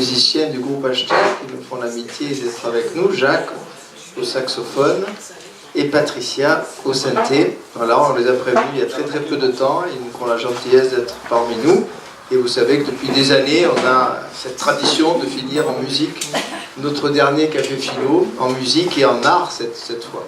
musiciens du groupe Hashtag qui nous font l'amitié d'être avec nous, Jacques au saxophone et Patricia au synthé. Voilà, on les a prévenus il y a très très peu de temps, ils nous font la gentillesse d'être parmi nous. Et vous savez que depuis des années, on a cette tradition de finir en musique notre dernier café philo, en musique et en art cette fois.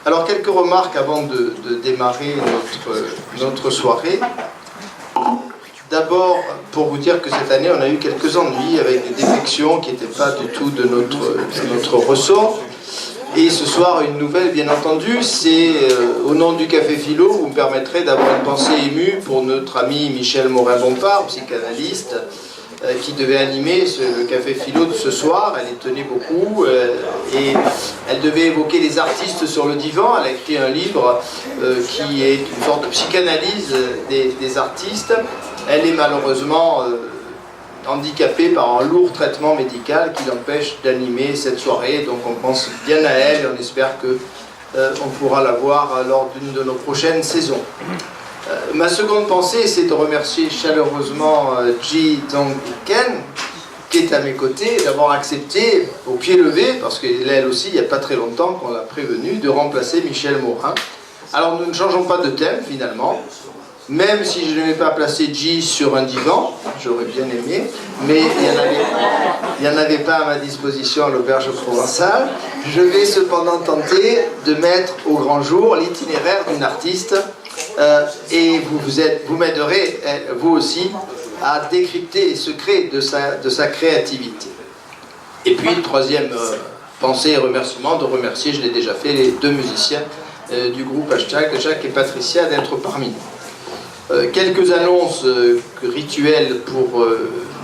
Alors, quelques remarques avant de démarrer notre soirée. D'abord, pour vous dire que cette année, on a eu quelques ennuis avec des défections qui n'étaient pas du tout de notre ressort. Et ce soir, une nouvelle, bien entendu, c'est au nom du Café Philo, vous me permettrez d'avoir une pensée émue pour notre ami Michel Morin-Bompard, psychanalyste, qui devait animer le Café Philo de ce soir. Elle y tenait beaucoup et elle devait évoquer les artistes sur le divan. Elle a écrit un livre qui est une sorte de psychanalyse des artistes. Elle est malheureusement handicapée par un lourd traitement médical qui l'empêche d'animer cette soirée. Donc on pense bien à elle et on espère qu'on pourra la voir lors d'une de nos prochaines saisons. Ma seconde pensée, c'est de remercier chaleureusement Ji Dong-Ken, qui est à mes côtés, d'avoir accepté au pied levé, parce qu'elle aussi, il n'y a pas très longtemps qu'on l'a prévenue, de remplacer Michel Morin. Alors nous ne changeons pas de thème finalement, même si je n'avais pas placé Ji sur un divan, j'aurais bien aimé, mais il n'y en avait pas à ma disposition à l'auberge provençale. Je vais cependant tenter de mettre au grand jour l'itinéraire d'une artiste et vous m'aiderez, vous aussi, à décrypter les secrets de sa créativité. Et puis, troisième pensée et remerciement, de remercier, je l'ai déjà fait, les deux musiciens du groupe Hashtag, Jacques et Patricia, d'être parmi nous. Quelques annonces rituelles pour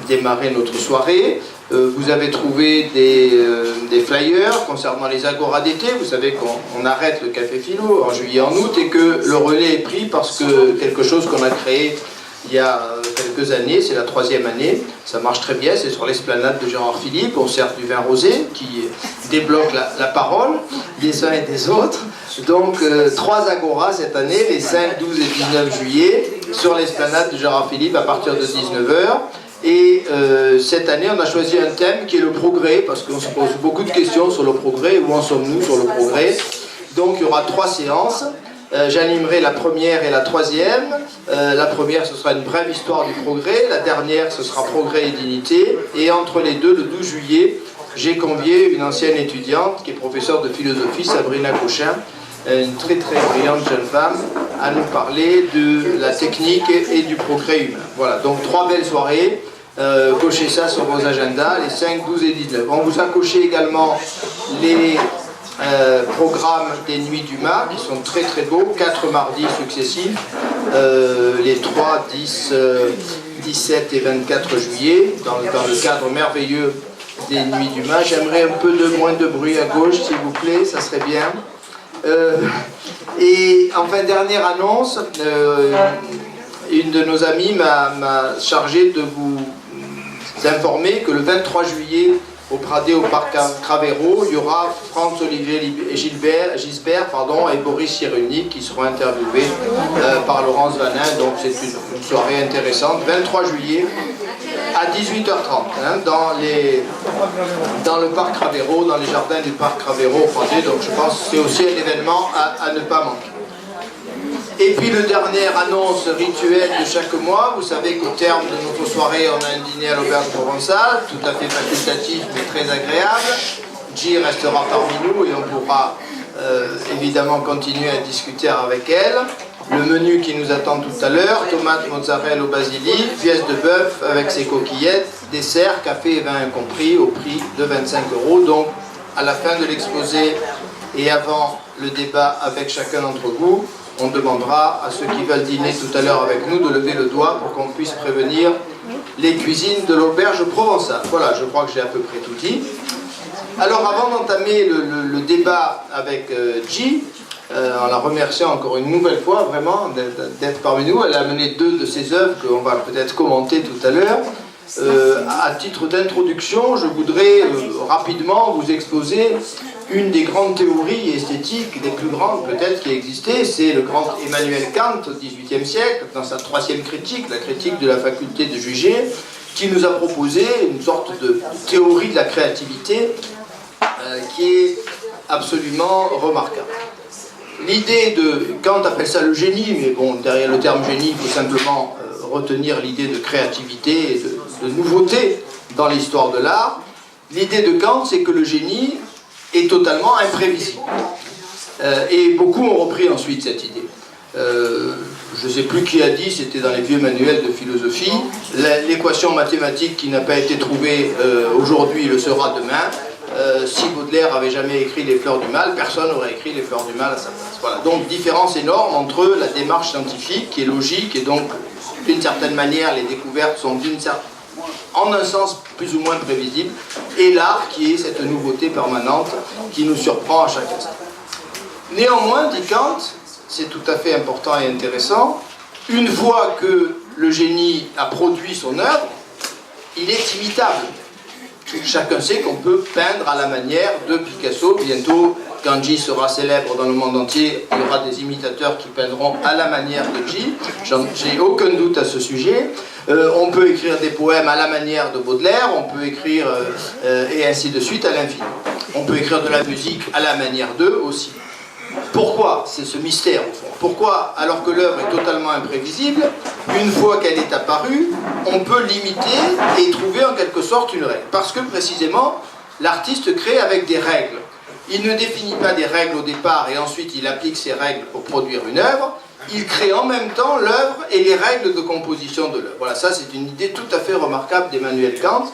démarrer notre soirée. Vous avez trouvé des flyers concernant les agoras d'été. Vous savez qu'on arrête le Café Philo en juillet, en août, et que le relais est pris parce que quelque chose qu'on a créé il y a quelques années, c'est la 3e année, ça marche très bien, c'est sur l'esplanade de Gérard Philippe, on sert du vin rosé qui débloque la parole des uns et des autres. Donc 3 agoras cette année, les 5, 12 et 19 juillet, sur l'esplanade de Gérard Philippe à partir de 19h. Et cette année, on a choisi un thème qui est le progrès, parce qu'on se pose beaucoup de questions sur le progrès, où en sommes-nous sur le progrès. Donc il y aura 3 séances. J'animerai la première et la 3e. La première, ce sera une brève histoire du progrès. La dernière, ce sera progrès et dignité. Et entre les deux, le 12 juillet, j'ai convié une ancienne étudiante qui est professeure de philosophie, Sabrina Cochin, une très très brillante jeune femme, à nous parler de la technique et du progrès humain. Voilà, donc 3 belles soirées. Cochez ça sur vos agendas, les 5, 12 et 19. On vous a coché également les programmes des Nuits du Mât, qui sont très très beaux, 4 mardis successifs, les 3, 10, 17 et 24 juillet, dans le cadre merveilleux des Nuits du Mât. J'aimerais un peu moins de bruit à gauche, s'il vous plaît, ça serait bien. Et enfin, dernière annonce, une de nos amies m'a chargé de vous informer que le 23 juillet, au Pradé, au parc Cravero, il y aura Franz-Olivier Gisbert et Boris Cyrulnik qui seront interviewés par Laurence Vanin. Donc c'est une soirée intéressante. 23 juillet à 18h30 dans le parc Cravero, dans les jardins du parc Cravero au Pradé. Donc je pense que c'est aussi un événement à ne pas manquer. Et puis le dernière annonce rituelle de chaque mois, vous savez qu'au terme de notre soirée, on a un dîner à l'auberge provençale, tout à fait facultatif mais très agréable. Ji restera parmi nous et on pourra évidemment continuer à discuter avec elle. Le menu qui nous attend tout à l'heure, tomates, mozzarella au basilic, pièce de bœuf avec ses coquillettes, dessert, café et vin incompris au prix de 25 €. Donc à la fin de l'exposé et avant le débat avec chacun d'entre vous, on demandera à ceux qui veulent dîner tout à l'heure avec nous de lever le doigt pour qu'on puisse prévenir les cuisines de l'auberge provençale. Voilà, je crois que j'ai à peu près tout dit. Alors avant d'entamer le débat avec Ji, en la remerciant encore une nouvelle fois vraiment d'être parmi nous, elle a amené 2 de ses œuvres qu'on va peut-être commenter tout à l'heure. À titre d'introduction, je voudrais rapidement vous exposer une des grandes théories esthétiques, des plus grandes peut-être qui existaient, c'est le grand Emmanuel Kant au XVIIIe siècle, dans sa 3e critique, la critique de la faculté de juger, qui nous a proposé une sorte de théorie de la créativité qui est absolument remarquable. L'idée de Kant appelle ça le génie, mais bon, derrière le terme génie, il faut simplement retenir l'idée de créativité et de nouveauté dans l'histoire de l'art. L'idée de Kant, c'est que le génie est totalement imprévisible. Et beaucoup ont repris ensuite cette idée. Je ne sais plus qui a dit, c'était dans les vieux manuels de philosophie, l'équation mathématique qui n'a pas été trouvée aujourd'hui le sera demain. Si Baudelaire avait jamais écrit Les Fleurs du Mal, personne n'aurait écrit Les Fleurs du Mal à sa place. Voilà. Donc différence énorme entre la démarche scientifique qui est logique et donc d'une certaine manière les découvertes sont en un sens plus ou moins prévisibles, et l'art qui est cette nouveauté permanente qui nous surprend à chaque instant. Néanmoins, dit Kant, c'est tout à fait important et intéressant, une fois que le génie a produit son œuvre, il est imitable. Chacun sait qu'on peut peindre à la manière de Picasso. Bientôt, quand J sera célèbre dans le monde entier, il y aura des imitateurs qui peindront à la manière de J. J'ai aucun doute à ce sujet. On peut écrire des poèmes à la manière de Baudelaire, on peut écrire, et ainsi de suite, à l'infini. On peut écrire de la musique à la manière d'eux aussi. Pourquoi? C'est ce mystère au fond. Pourquoi, alors que l'œuvre est totalement imprévisible, une fois qu'elle est apparue, on peut l'imiter et trouver en quelque sorte une règle? Parce que précisément, l'artiste crée avec des règles. Il ne définit pas des règles au départ et ensuite il applique ces règles pour produire une œuvre. Il crée en même temps l'œuvre et les règles de composition de l'œuvre. Voilà, ça c'est une idée tout à fait remarquable d'Emmanuel Kant.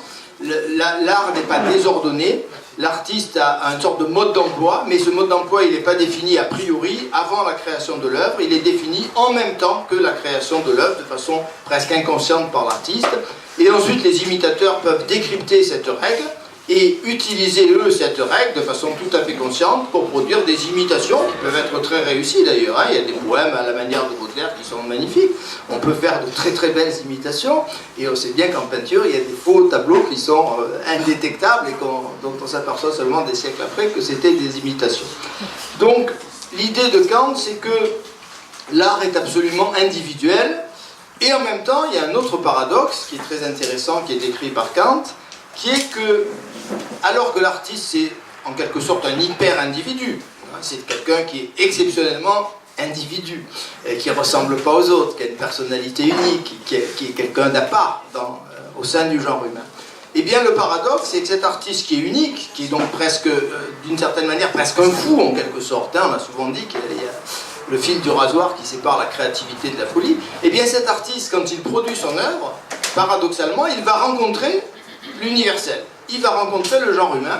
L'art n'est pas désordonné. L'artiste a une sorte de mode d'emploi, mais ce mode d'emploi, il n'est pas défini a priori avant la création de l'œuvre, il est défini en même temps que la création de l'œuvre, de façon presque inconsciente par l'artiste. Et ensuite, les imitateurs peuvent décrypter cette règle et utiliser, eux, cette règle de façon tout à fait consciente pour produire des imitations qui peuvent être très réussies d'ailleurs. Il y a des poèmes à la manière de Baudelaire qui sont magnifiques. On peut faire de très très belles imitations et on sait bien qu'en peinture, il y a des faux tableaux qui sont indétectables et dont on s'aperçoit seulement des siècles après que c'était des imitations. Donc, l'idée de Kant, c'est que l'art est absolument individuel et en même temps, il y a un autre paradoxe qui est très intéressant, qui est décrit par Kant, qui est que, alors que l'artiste c'est en quelque sorte un hyper-individu, c'est quelqu'un qui est exceptionnellement individu, qui ne ressemble pas aux autres, qui a une personnalité unique, qui est quelqu'un d'à part au sein du genre humain. Eh bien le paradoxe, c'est que cet artiste qui est unique, qui est donc presque, d'une certaine manière, presque un fou en quelque sorte, on a souvent dit qu'il y a le fil du rasoir qui sépare la créativité de la folie, eh bien cet artiste, quand il produit son œuvre, paradoxalement, il va rencontrer l'universel. Il va rencontrer le genre humain,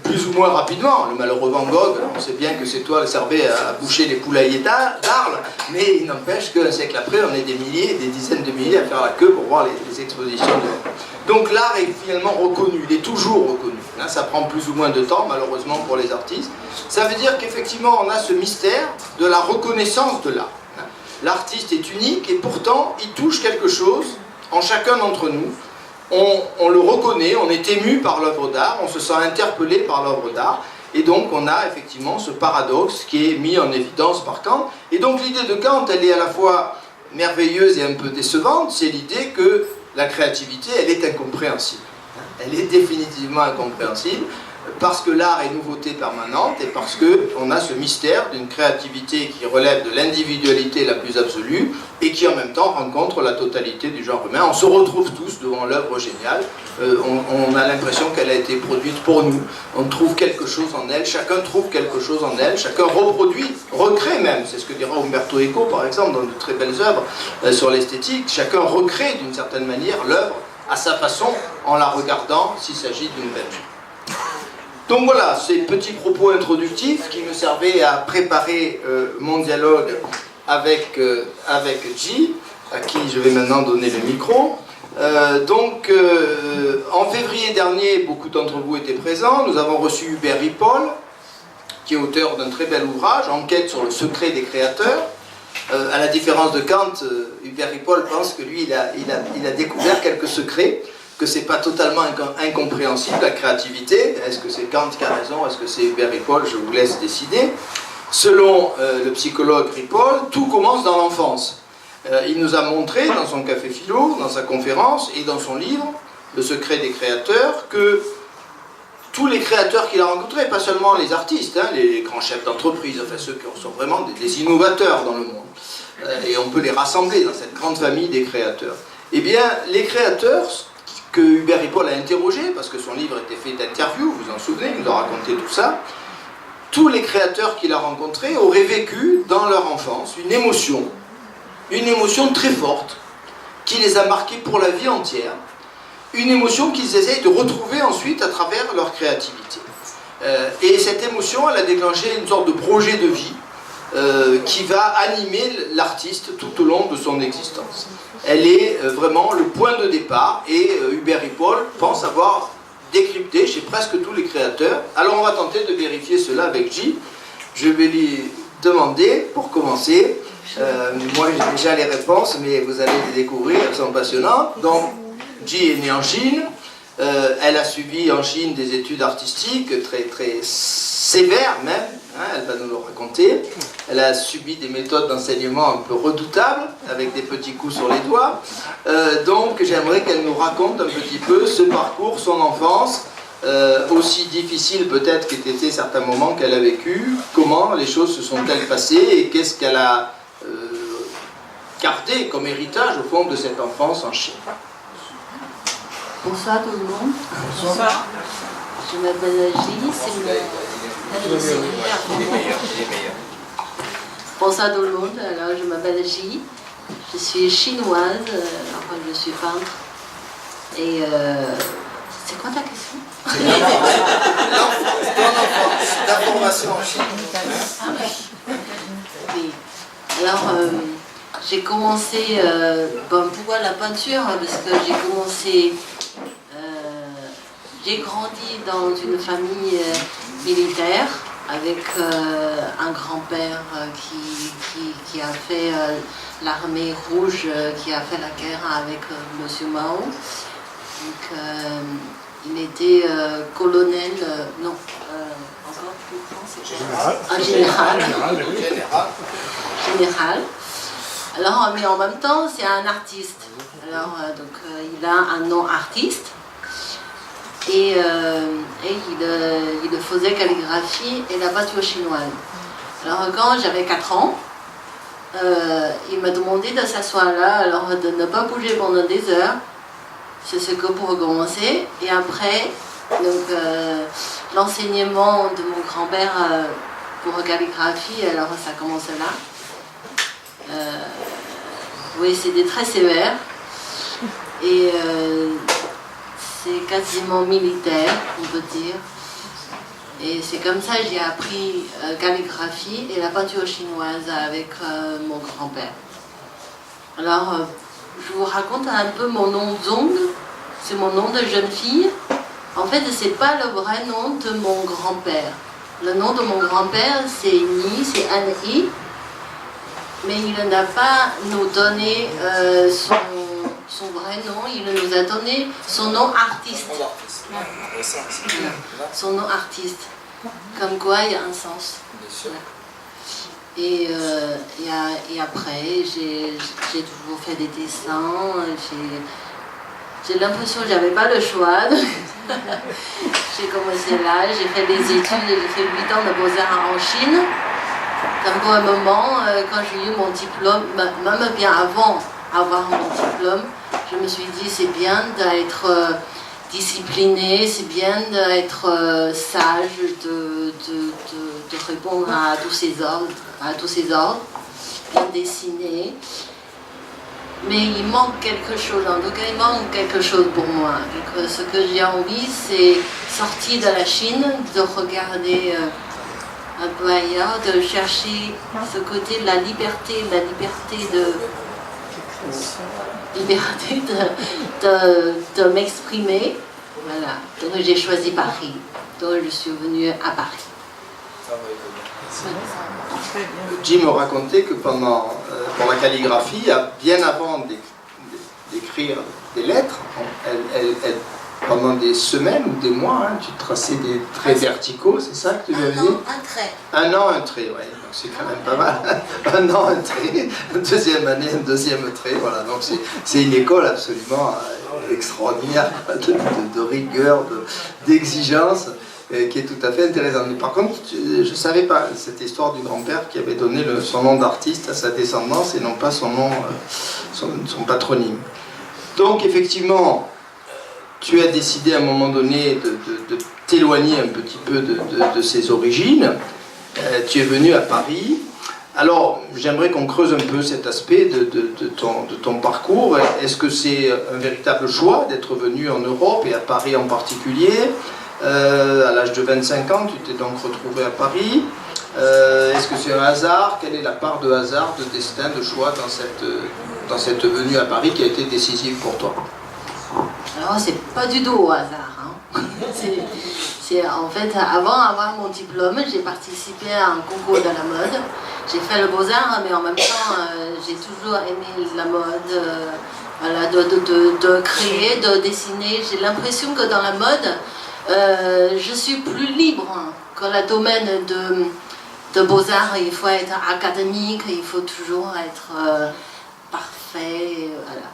plus ou moins rapidement. Le malheureux Van Gogh, on sait bien que ses toiles servaient à boucher les poulaillers d'Arles, mais il n'empêche qu'un siècle après, on est des milliers, des dizaines de milliers à faire la queue pour voir les expositions de l'art. Donc l'art est finalement reconnu, il est toujours reconnu. Ça prend plus ou moins de temps, malheureusement pour les artistes. Ça veut dire qu'effectivement, on a ce mystère de la reconnaissance de l'art. L'artiste est unique et pourtant, il touche quelque chose en chacun d'entre nous. On le reconnaît, on est ému par l'œuvre d'art, on se sent interpellé par l'œuvre d'art, et donc on a effectivement ce paradoxe qui est mis en évidence par Kant. Et donc l'idée de Kant, elle est à la fois merveilleuse et un peu décevante, c'est l'idée que la créativité, elle est incompréhensible. Elle est définitivement incompréhensible, parce que l'art est nouveauté permanente et parce qu'on a ce mystère d'une créativité qui relève de l'individualité la plus absolue et qui en même temps rencontre la totalité du genre humain. On se retrouve tous devant l'œuvre géniale, on a l'impression qu'elle a été produite pour nous, on trouve quelque chose en elle, chacun trouve quelque chose en elle, chacun reproduit, recrée même, c'est ce que dira Umberto Eco par exemple dans de très belles œuvres sur l'esthétique, chacun recrée d'une certaine manière l'œuvre à sa façon en la regardant s'il s'agit d'une belle chose. Donc voilà, ces petits propos introductifs qui me servaient à préparer mon dialogue avec J, à qui je vais maintenant donner le micro. En février dernier, beaucoup d'entre vous étaient présents. Nous avons reçu Hubert Ripoll, qui est auteur d'un très bel ouvrage, Enquête sur le secret des créateurs. À la différence de Kant, Hubert Ripoll pense que lui, il a découvert quelques secrets, que c'est pas totalement incompréhensible, la créativité. Est-ce que c'est Kant qui a raison? Est-ce que c'est Hubert Ripoll? Je vous laisse décider. Selon le psychologue Ripoll, tout commence dans l'enfance. Il nous a montré dans son café philo, dans sa conférence et dans son livre, Le secret des créateurs, que tous les créateurs qu'il a rencontrés, pas seulement les artistes, les grands chefs d'entreprise, enfin ceux qui sont vraiment des innovateurs dans le monde, et on peut les rassembler dans cette grande famille des créateurs. Eh bien, les créateurs que Hubert Ripoll a interrogés, parce que son livre était fait d'interviews, vous vous en souvenez, il nous a raconté tout ça, tous les créateurs qu'il a rencontrés auraient vécu dans leur enfance une émotion très forte, qui les a marqués pour la vie entière, une émotion qu'ils essayent de retrouver ensuite à travers leur créativité. Et cette émotion, elle a déclenché une sorte de projet de vie qui va animer l'artiste tout au long de son existence. Elle est vraiment le point de départ, et Hubert Ripoll pense avoir décrypté chez presque tous les créateurs. Alors on va tenter de vérifier cela avec J. Je vais lui demander, pour commencer, moi j'ai déjà les réponses, mais vous allez les découvrir, elles sont passionnantes. Donc, J est née en Chine, elle a suivi en Chine des études artistiques très, très sévères même, hein, elle va nous le raconter. Elle a subi des méthodes d'enseignement un peu redoutables, avec des petits coups sur les doigts. Donc j'aimerais qu'elle nous raconte un petit peu ce parcours, son enfance, aussi difficile peut-être qu'étaient certains moments qu'elle a vécu, comment les choses se sont-elles passées et qu'est-ce qu'elle a gardé comme héritage au fond de cette enfance en Chine. Bonsoir tout le monde. Bonsoir. Je m'appelle Gilles, c'est Bonsoir tout le monde, alors je m'appelle Gilles, je suis chinoise, enfin je suis peintre. Et c'est quoi ta question? La formation en Chine. Ah oui. Alors j'ai commencé, bon, pourquoi la peinture? Parce que j'ai commencé, j'ai grandi dans une famille militaire avec un grand-père qui a fait l'armée rouge, qui a fait la guerre avec Monsieur Mao. Donc il était colonel, non, encore plus grand, c'est un général. Alors, mais en même temps, c'est un artiste. Alors, donc, il a un nom artiste. Et il faisait calligraphie et la peinture chinoise. Alors, quand j'avais 4 ans, il m'a demandé de s'asseoir là, alors de ne pas bouger pendant des heures. C'est ce que pour commencer. Et après, donc, l'enseignement de mon grand-père pour calligraphie, alors ça commence là. Oui, c'était très sévère et c'est quasiment militaire, on peut dire. Et c'est comme ça que j'ai appris calligraphie et la peinture chinoise avec mon grand-père. Alors, je vous raconte un peu mon nom Zong, c'est mon nom de jeune fille. En fait, c'est pas le vrai nom de mon grand-père. Le nom de mon grand-père, c'est Ni, c'est Anne-I. Mais il n'a pas nous donné son vrai nom, il nous a donné son nom artiste. Son nom artiste. Comme quoi, il y a un sens. Et après, j'ai toujours fait des dessins. J'ai l'impression que je n'avais pas le choix. J'ai commencé là, j'ai fait des études, j'ai fait 8 ans de beaux-arts en Chine. Pour un moment, quand j'ai eu mon diplôme, même bien avant d'avoir mon diplôme, je me suis dit c'est bien d'être discipliné, c'est bien d'être sage, de répondre à tous ces ordres, bien dessiner. Mais il manque quelque chose, en tout cas il manque quelque chose pour moi. Donc, ce que j'ai envie, c'est sortir de la Chine, de regarder un peu ailleurs, de chercher ce côté de la liberté de m'exprimer. Voilà. Donc j'ai choisi Paris. Donc je suis venue à Paris. Jim me racontait que pour la calligraphie, bien avant d'écrire des lettres, pendant des semaines ou des mois, hein, tu traçais des traits verticaux, c'est ça que tu veux dire? Un trait. Un an, un trait, oui. Donc c'est quand même pas mal. Un an, un trait. Deuxième année, un deuxième trait. Voilà. Donc c'est une école absolument extraordinaire de rigueur, d'exigence, qui est tout à fait intéressante. Mais par contre, je ne savais pas cette histoire du grand-père qui avait donné son nom d'artiste à sa descendance et non pas son nom, son patronyme. Donc effectivement, tu as décidé à un moment donné de t'éloigner un petit peu de ses origines tu es venu à Paris. Alors, j'aimerais qu'on creuse un peu cet aspect de ton parcours. Est-ce que c'est un véritable choix d'être venu en Europe et à Paris en particulier? À l'âge de 25 ans, tu t'es donc retrouvé à Paris. Est-ce que c'est un hasard? Quelle est la part de hasard, de destin, de choix dans cette venue à Paris qui a été décisive pour toi? Alors, c'est pas du tout au hasard. Hein. En fait, avant d'avoir mon diplôme, j'ai participé à un concours de la mode. J'ai fait le Beaux-Arts, mais en même temps, j'ai toujours aimé la mode, voilà, de créer, de dessiner. J'ai l'impression que dans la mode, je suis plus libre que le domaine de Beaux-Arts. Il faut être académique, il faut toujours être parfait. Voilà.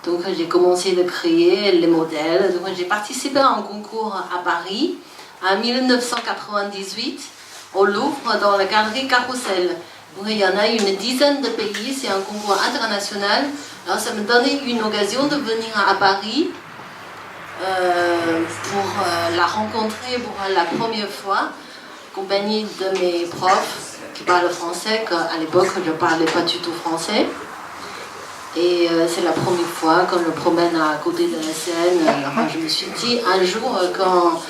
Donc j'ai commencé à créer les modèles. Donc j'ai participé à un concours à Paris en 1998 au Louvre dans la galerie Carrousel. Donc il y en a une dizaine de pays, c'est un concours international. Alors ça me donnait une occasion de venir à Paris pour la rencontrer pour la première fois, en compagnie de mes profs qui parlent français, qu'à l'époque je ne parlais pas du tout français. Et c'est la première fois qu'on le promène à côté de la Seine. Alors je me suis dit, un jour, quand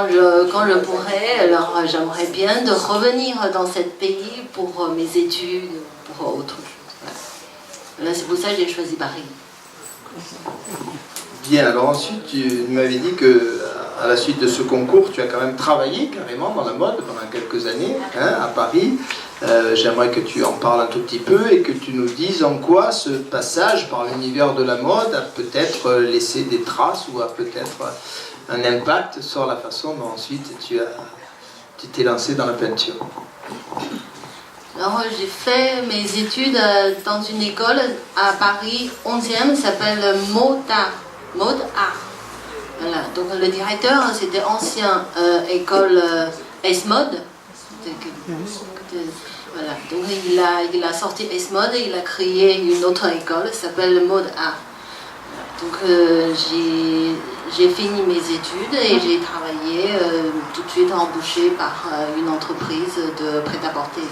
je pourrai, alors j'aimerais bien de revenir dans ce pays pour mes études, pour autre chose. Voilà. C'est pour ça que j'ai choisi Paris. Bien, alors ensuite, tu m'avais dit que à la suite de ce concours, tu as quand même travaillé carrément dans la mode pendant quelques années, hein, à Paris. J'aimerais que tu en parles un tout petit peu et que tu nous dises en quoi ce passage par l'univers de la mode a peut-être laissé des traces ou a peut-être un impact sur la façon dont ensuite tu t'es lancé dans la peinture. Alors j'ai fait mes études dans une école à Paris 11e, ça s'appelle Mode Art. Voilà. Donc le directeur, c'était ancien école S-Mode. Voilà. Donc il a sorti S-Mode et il a créé une autre école qui s'appelle Mode Art. Donc j'ai fini mes études et j'ai travaillé tout de suite embauché par une entreprise de prêt-à-porter,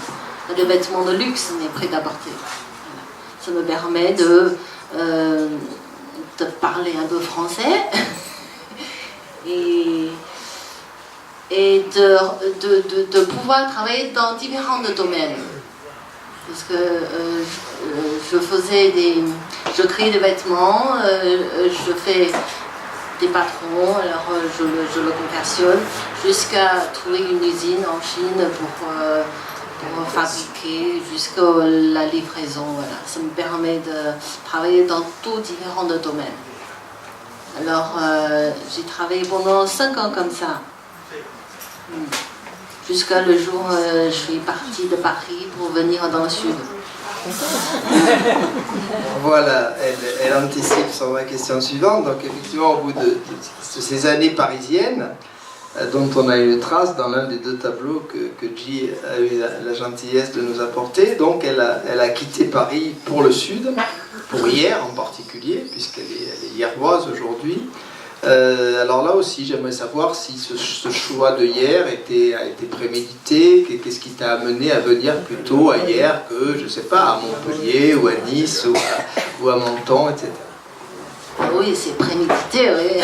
de vêtements de luxe mais prêt-à-porter. Voilà. Ça me permet de parler un peu français et de pouvoir travailler dans différents domaines. Parce que je crée des vêtements, je fais des patrons, alors je le conversionne jusqu'à trouver une usine en Chine pour fabriquer jusqu'à la livraison. Voilà. Ça me permet de travailler dans tous différents domaines. Alors j'ai travaillé pendant 5 ans comme ça. Jusqu'à le jour où je suis partie de Paris pour venir dans le sud. Voilà, elle anticipe sur ma question suivante. Donc effectivement, au bout de ces années parisiennes, dont on a eu une trace dans l'un des 2 tableaux que J a eu la gentillesse de nous apporter, donc elle a quitté Paris pour le sud, pour Hyères en particulier, puisqu'elle est hyéroise aujourd'hui. Alors là aussi, j'aimerais savoir si ce choix de Hyères a été prémédité. Qu'est-ce qui t'a amené à venir plutôt à Hyères que, je ne sais pas, à Montpellier ou à Nice ou à Menton, etc. Oui, c'est prémédité, oui.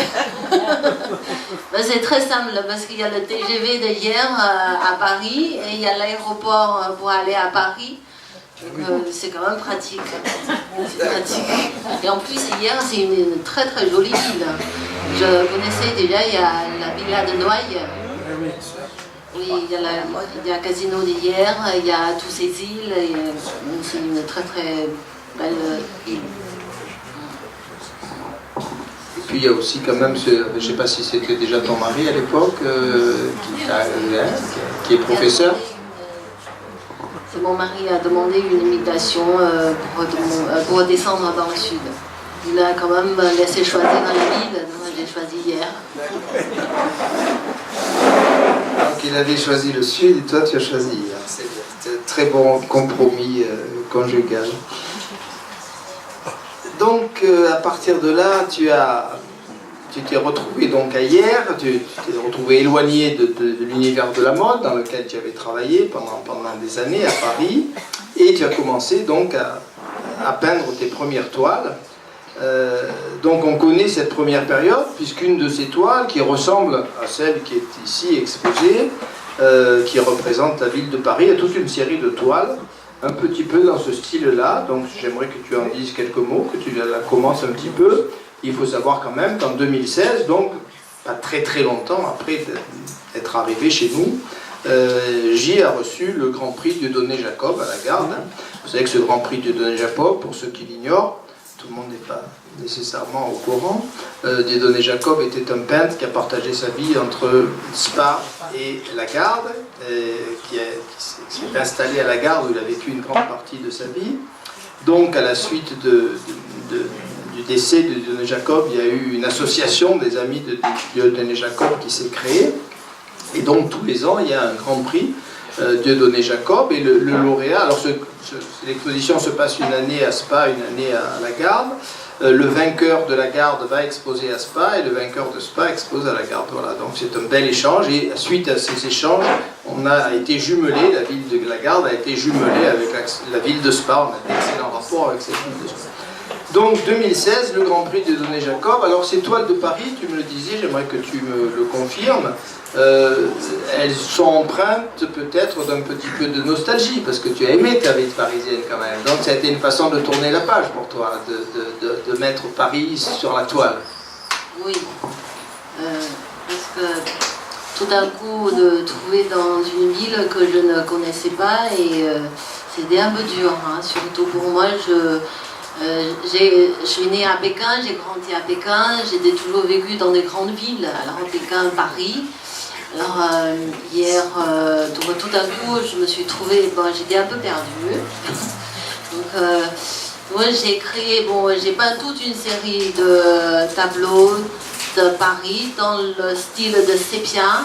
C'est très simple, parce qu'il y a le TGV de Hyères à Paris et il y a l'aéroport pour aller à Paris. Donc c'est quand même pratique. C'est pratique. Et en plus, Hyères, c'est une très très jolie ville. Je connaissais déjà, il y a la villa de Noailles. Oui, il y a Casino d'Hyères, il y a toutes ces îles. C'est une très très belle île. Et puis il y a aussi quand même, je ne sais pas si c'était déjà ton mari à l'époque, qui est professeur. C'est mon mari a demandé une invitation pour descendre dans le sud. Il a quand même laissé choisir dans la ville, donc j'ai choisi Hyères. Donc il avait choisi le sud et toi tu as choisi Hyères. C'est un très bon compromis conjugal. Donc à partir de là, tu as tu t'es retrouvé donc à Hyères, tu t'es retrouvé éloigné de l'univers de la mode dans lequel tu avais travaillé pendant des années à Paris, et tu as commencé donc à peindre tes premières toiles. Donc on connaît cette première période, puisqu'une de ces toiles, qui ressemble à celle qui est ici exposée, qui représente la ville de Paris, a toute une série de toiles, un petit peu dans ce style-là. Donc j'aimerais que tu en dises quelques mots, que tu la commences un petit peu. Il faut savoir quand même qu'en 2016, donc pas très très longtemps après d'être arrivé chez nous, J a reçu le Grand Prix Dieudonné Jacob à la Garde. Vous savez que ce Grand Prix Dieudonné Jacob, pour ceux qui l'ignorent, tout le monde n'est pas nécessairement au courant, Dieudonné Jacob était un peintre qui a partagé sa vie entre Spa et la Garde, qui s'est installé à la Garde où il a vécu une grande partie de sa vie. Donc à la suite du décès de Dieudonné Jacob, il y a eu une association des amis de Dieudonné Jacob qui s'est créée, et donc tous les ans il y a un grand prix Dieudonné Jacob, et le lauréat, alors l'exposition se passe une année à Spa, une année à la Garde. Le vainqueur de la Garde va exposer à Spa, et le vainqueur de Spa expose à la Garde. Voilà, donc c'est un bel échange, et suite à ces échanges, on a été jumelé, la ville de la Garde a été jumelée avec la ville de Spa. On a d'excellents rapports avec cette ville de Spa. Donc 2016, le Grand Prix Dieudonné Jacob. Alors ces toiles de Paris, tu me le disais, j'aimerais que tu me le confirmes, elles sont empreintes peut-être d'un petit peu de nostalgie, parce que tu as aimé ta vie parisienne quand même. Donc ça a été une façon de tourner la page pour toi, de mettre Paris sur la toile. Oui, parce que tout d'un coup, de trouver dans une ville que je ne connaissais pas, et c'était un peu dur, hein, surtout pour moi. Je suis née à Pékin, j'ai grandi à Pékin, j'ai toujours vécu dans des grandes villes, alors Pékin, Paris. Alors hier, tout d'un coup, je me suis trouvée, j'étais un peu perdue. Donc moi j'ai créé, j'ai peint toute une série de tableaux de Paris dans le style de sépia.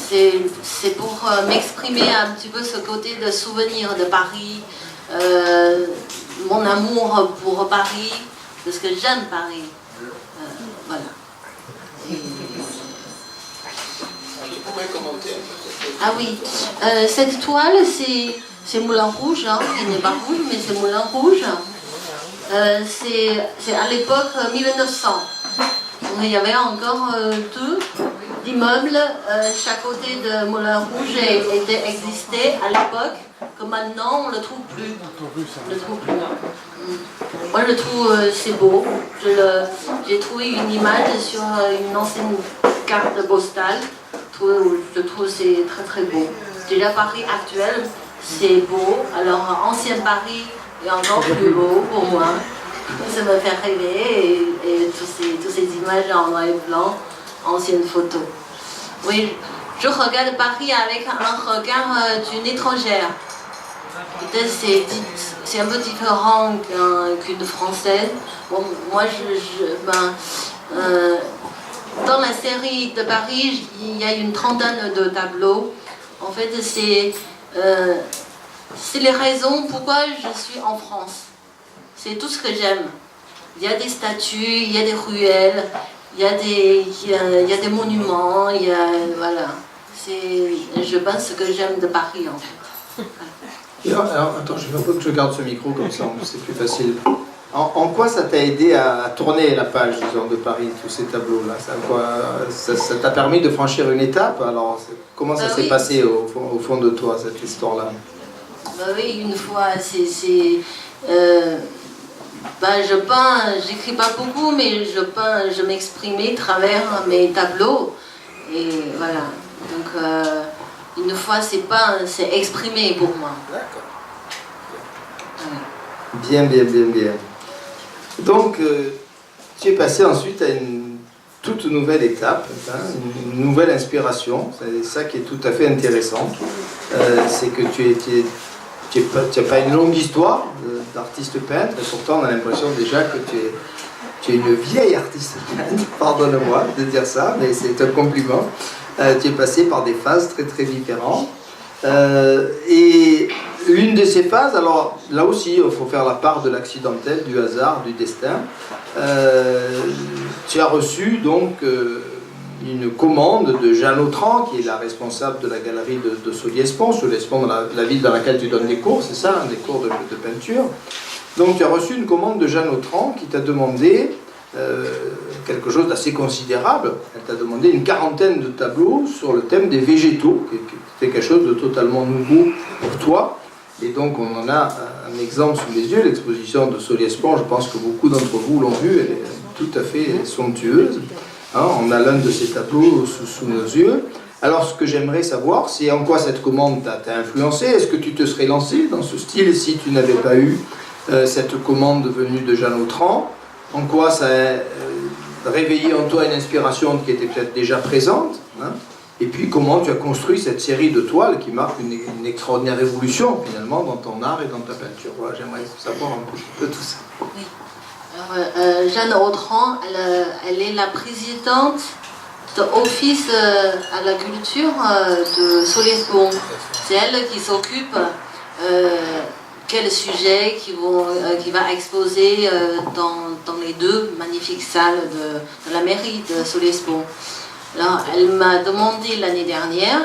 C'est pour m'exprimer un petit peu ce côté de souvenir de Paris. Mon amour pour Paris, parce que j'aime Paris. Voilà. Tu pourrais commenter un peu. Ah oui, cette toile, c'est Moulin Rouge, hein, qui n'est pas rouge, mais c'est Moulin Rouge. C'est à l'époque 1900. Donc, il y avait encore deux immeubles, chaque côté de Moulin Rouge existait à l'époque, que maintenant on ne le trouve plus. Moi je le trouve c'est beau. J'ai trouvé une image sur une ancienne carte postale. Je trouve c'est très très beau. Déjà Paris actuel, c'est beau. Alors ancien Paris est encore plus beau pour moi. Ça me fait rêver, et toutes ces images en noir et blanc, anciennes photos. Oui, je regarde Paris avec un regard d'une étrangère. Peut-être c'est un peu différent qu'une Française. Bon, moi, dans la série de Paris, il y a une trentaine de tableaux. En fait, c'est les raisons pourquoi je suis en France. C'est tout ce que j'aime. Il y a des statues, il y a des ruelles, il y a des monuments, voilà. Je pense ce que j'aime de Paris, en fait. Voilà. Alors, attends, je veux que je garde ce micro comme ça, c'est plus facile. En quoi ça t'a aidé à tourner la page, disons, de Paris, tous ces tableaux-là? Ça t'a permis de franchir une étape? Alors, comment ça s'est passé au fond de toi, cette histoire-là? Oui, une fois, je peins, j'écris pas beaucoup, mais je m'exprimais à travers mes tableaux. Et voilà. Donc, une fois, c'est exprimé pour moi. D'accord. Ouais. Bien. Donc, tu es passé ensuite à une toute nouvelle étape, hein, une nouvelle inspiration. C'est ça qui est tout à fait intéressant. C'est que tu n'as pas une longue histoire d'artiste peintre, et pourtant on a l'impression déjà que tu es une vieille artiste peintre, pardonne-moi de dire ça, mais c'est un compliment. Tu es passé par des phases très très différentes. Et une de ces phases, alors là aussi, il faut faire la part de l'accidentel, du hasard, du destin. Tu as reçu donc une commande de Jeanne Autran, qui est la responsable de la galerie de Soliespont. Soliespont, dans la ville dans laquelle tu donnes des cours, c'est ça, des cours de peinture. Donc tu as reçu une commande de Jeanne Autran qui t'a demandé quelque chose d'assez considérable. Elle t'a demandé une 40aine de tableaux sur le thème des végétaux, qui était quelque chose de totalement nouveau pour toi. Et donc on en a un exemple sous les yeux, l'exposition de Soliespont. Je pense que beaucoup d'entre vous l'ont vue, elle est tout à fait somptueuse. Hein, on a l'un de ces tableaux sous nos yeux. Alors ce que j'aimerais savoir, c'est en quoi cette commande t'a influencé. Est-ce que tu te serais lancé dans ce style si tu n'avais pas eu cette commande venue de Jeanne Autran? En quoi ça a réveillé en toi une inspiration qui était peut-être déjà présente, hein? Et puis comment tu as construit cette série de toiles qui marque une extraordinaire révolution finalement dans ton art et dans ta peinture. Voilà, j'aimerais savoir un petit peu tout ça. Oui. Alors, Jeanne Autran, elle est la présidente de l'Office à la culture de Soliespont. C'est elle qui s'occupe quel sujet qui va exposer dans les deux magnifiques salles de la mairie de Soliespont. Alors, elle m'a demandé l'année dernière,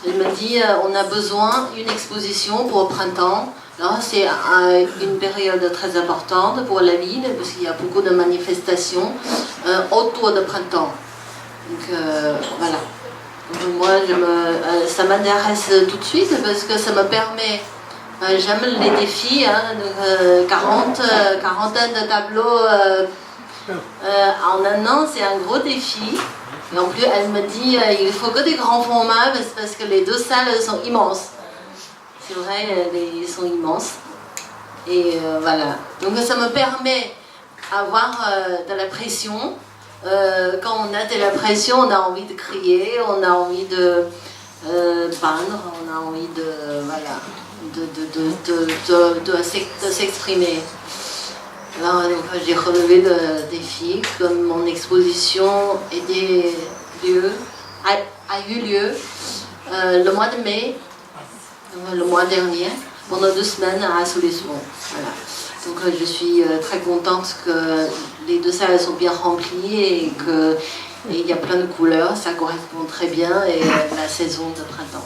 elle m'a dit on a besoin d'une exposition pour le printemps. Alors, c'est une période très importante pour la ville parce qu'il y a beaucoup de manifestations autour du printemps. Donc voilà. Donc, moi, ça m'intéresse tout de suite parce que ça me permet. J'aime les défis, hein, donc, quarantaine de tableaux en un an, c'est un gros défi. Et en plus, elle me dit il faut que des grands formats parce que les deux salles sont immenses. C'est vrai, ils sont immenses. Et voilà. Donc ça me permet d'avoir de la pression. Quand on a de la pression, on a envie de crier, on a envie de peindre, on a envie de voilà. De s'exprimer. Alors, j'ai relevé le défi, comme mon exposition a eu lieu le mois de mai, le mois dernier, pendant 2 semaines à Soliespont. Voilà. Donc je suis très contente que les deux salles sont bien remplies et qu'il y a plein de couleurs, ça correspond très bien et la saison de printemps.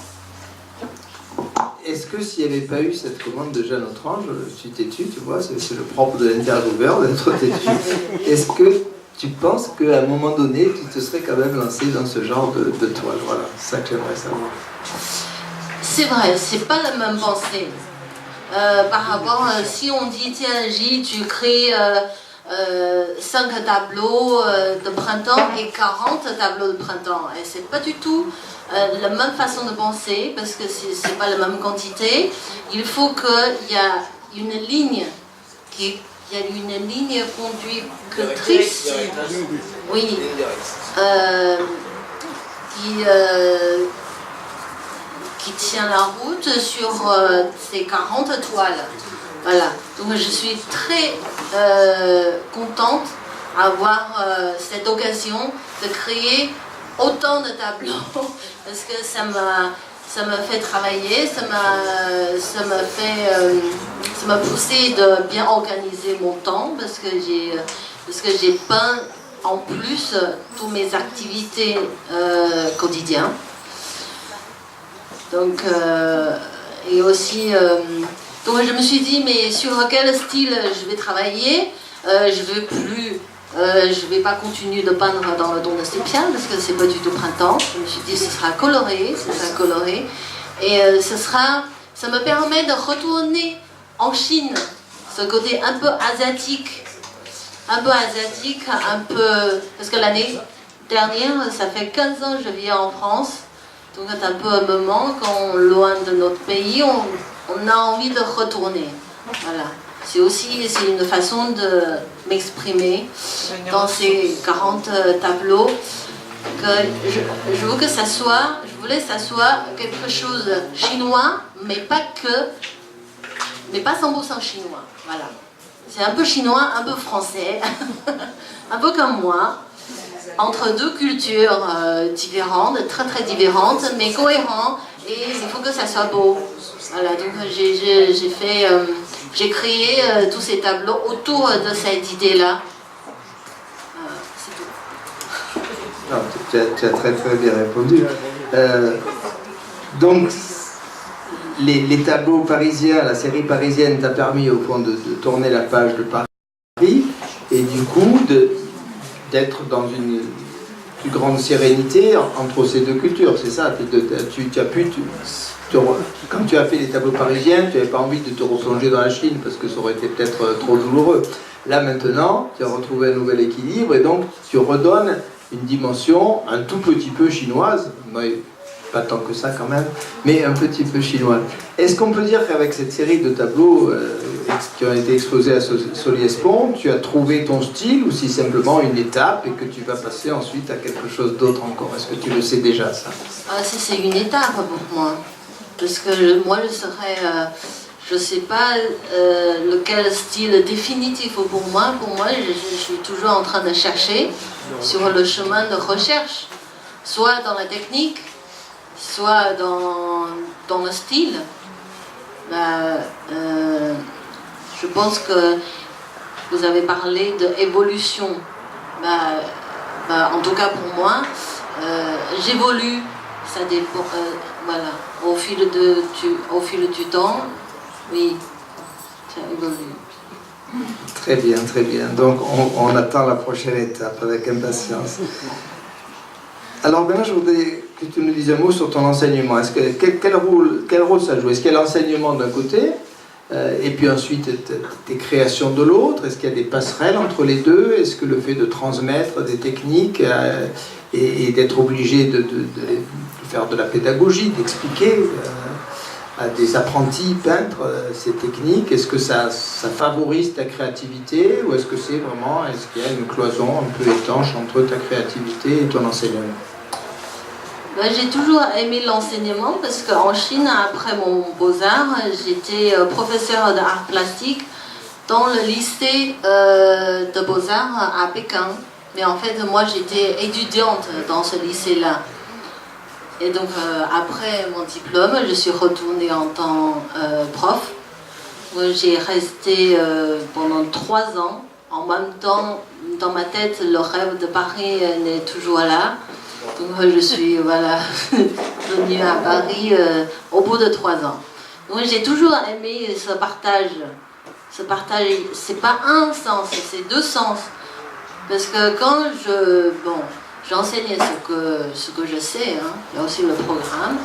Est-ce que s'il n'y avait pas eu cette commande de Jeanne Autran, je suis têtu, tu vois, c'est le propre de l'intervieweur d'être têtu. Est-ce que tu penses qu'à un moment donné, tu te serais quand même lancé dans ce genre de toile? Voilà, c'est ça que j'aimerais savoir. C'est vrai, c'est pas la même pensée. Par rapport, si on dit, tiens, Gilles, tu crées 5 tableaux de printemps et 40 tableaux de printemps. Et c'est pas du tout la même façon de penser, parce que c'est pas la même quantité. Il faut qu'il y a une ligne conductrice, oui, qui tient la route sur ces 40 toiles. Voilà. Donc je suis très contente d'avoir cette occasion de créer autant de tableaux parce que ça m'a fait travailler, ça m'a poussé de bien organiser mon temps parce que j'ai peint en plus toutes mes activités quotidiennes. Donc et aussi donc je me suis dit mais sur quel style je vais travailler, je vais pas continuer de peindre dans le ton de sépia parce que c'est pas du tout printemps. Je me suis dit ce sera coloré, et ça me permet de retourner en Chine, ce côté un peu asiatique, parce que l'année dernière, ça fait 15 ans que je vis en France, donc c'est un peu un moment quand loin de notre pays, on a envie de retourner. Voilà. C'est une façon de m'exprimer dans ces 40 tableaux. Je voulais que ça soit quelque chose de chinois, mais pas 100% chinois. Voilà. C'est un peu chinois, un peu français, un peu comme moi, entre deux cultures différentes, très très différentes, mais cohérentes et il faut que ça soit beau. Voilà, donc j'ai créé tous ces tableaux autour de cette idée-là. C'est tout. Non, tu as très très bien répondu. Donc, les tableaux parisiens, la série parisienne t'a permis au fond de tourner la page de Paris et du coup d'être dans une plus grande sérénité entre ces deux cultures, c'est ça. Quand tu as fait les tableaux parisiens, tu n'avais pas envie de te replonger dans la Chine parce que ça aurait été peut-être trop douloureux. Là maintenant, tu as retrouvé un nouvel équilibre et donc tu redonnes une dimension un tout petit peu chinoise, mais pas tant que ça quand même, mais un petit peu chinoise. Est-ce qu'on peut dire qu'avec cette série de tableaux qui ont été exposés à Solliès-Pont, tu as trouvé ton style ou si simplement une étape et que tu vas passer ensuite à quelque chose d'autre encore? Est-ce que tu le sais déjà ça? C'est une étape pour moi. Parce que moi, je ne sais pas lequel style définitif pour moi. Pour moi, je suis toujours en train de chercher sur le chemin de recherche, soit dans la technique, soit dans le style. Je pense que vous avez parlé d'évolution. En tout cas pour moi, j'évolue. Ça dépend, voilà, au fil du temps, oui, ça évolue. Très bien, très bien. Donc on attend la prochaine étape avec impatience. Alors maintenant, je voudrais que tu nous dises un mot sur ton enseignement. Quel rôle ça joue? Est-ce qu'il y a l'enseignement d'un côté et puis ensuite tes créations de l'autre? Est-ce qu'il y a des passerelles entre les deux? Est-ce que le fait de transmettre des techniques et d'être obligé de faire de la pédagogie, d'expliquer à des apprentis peintres ces techniques, est-ce que ça favorise ta créativité ou est-ce qu'il y a une cloison un peu étanche entre ta créativité et ton enseignement? J'ai toujours aimé l'enseignement parce qu'en Chine, après mon Beaux-Arts, j'étais professeur d'art plastique dans le lycée de Beaux-Arts à Pékin. Mais en fait, moi, j'étais étudiante dans ce lycée-là. Et donc, après mon diplôme, je suis retournée en tant que prof. J'ai resté pendant 3 ans. En même temps, dans ma tête, le rêve de Paris n'est toujours là. Donc, je suis venue à Paris au bout de 3 ans. Donc, j'ai toujours aimé ce partage. Ce partage, c'est pas un sens, c'est 2 sens. Parce que quand j'enseignais ce que je sais, hein, il y a aussi le programme,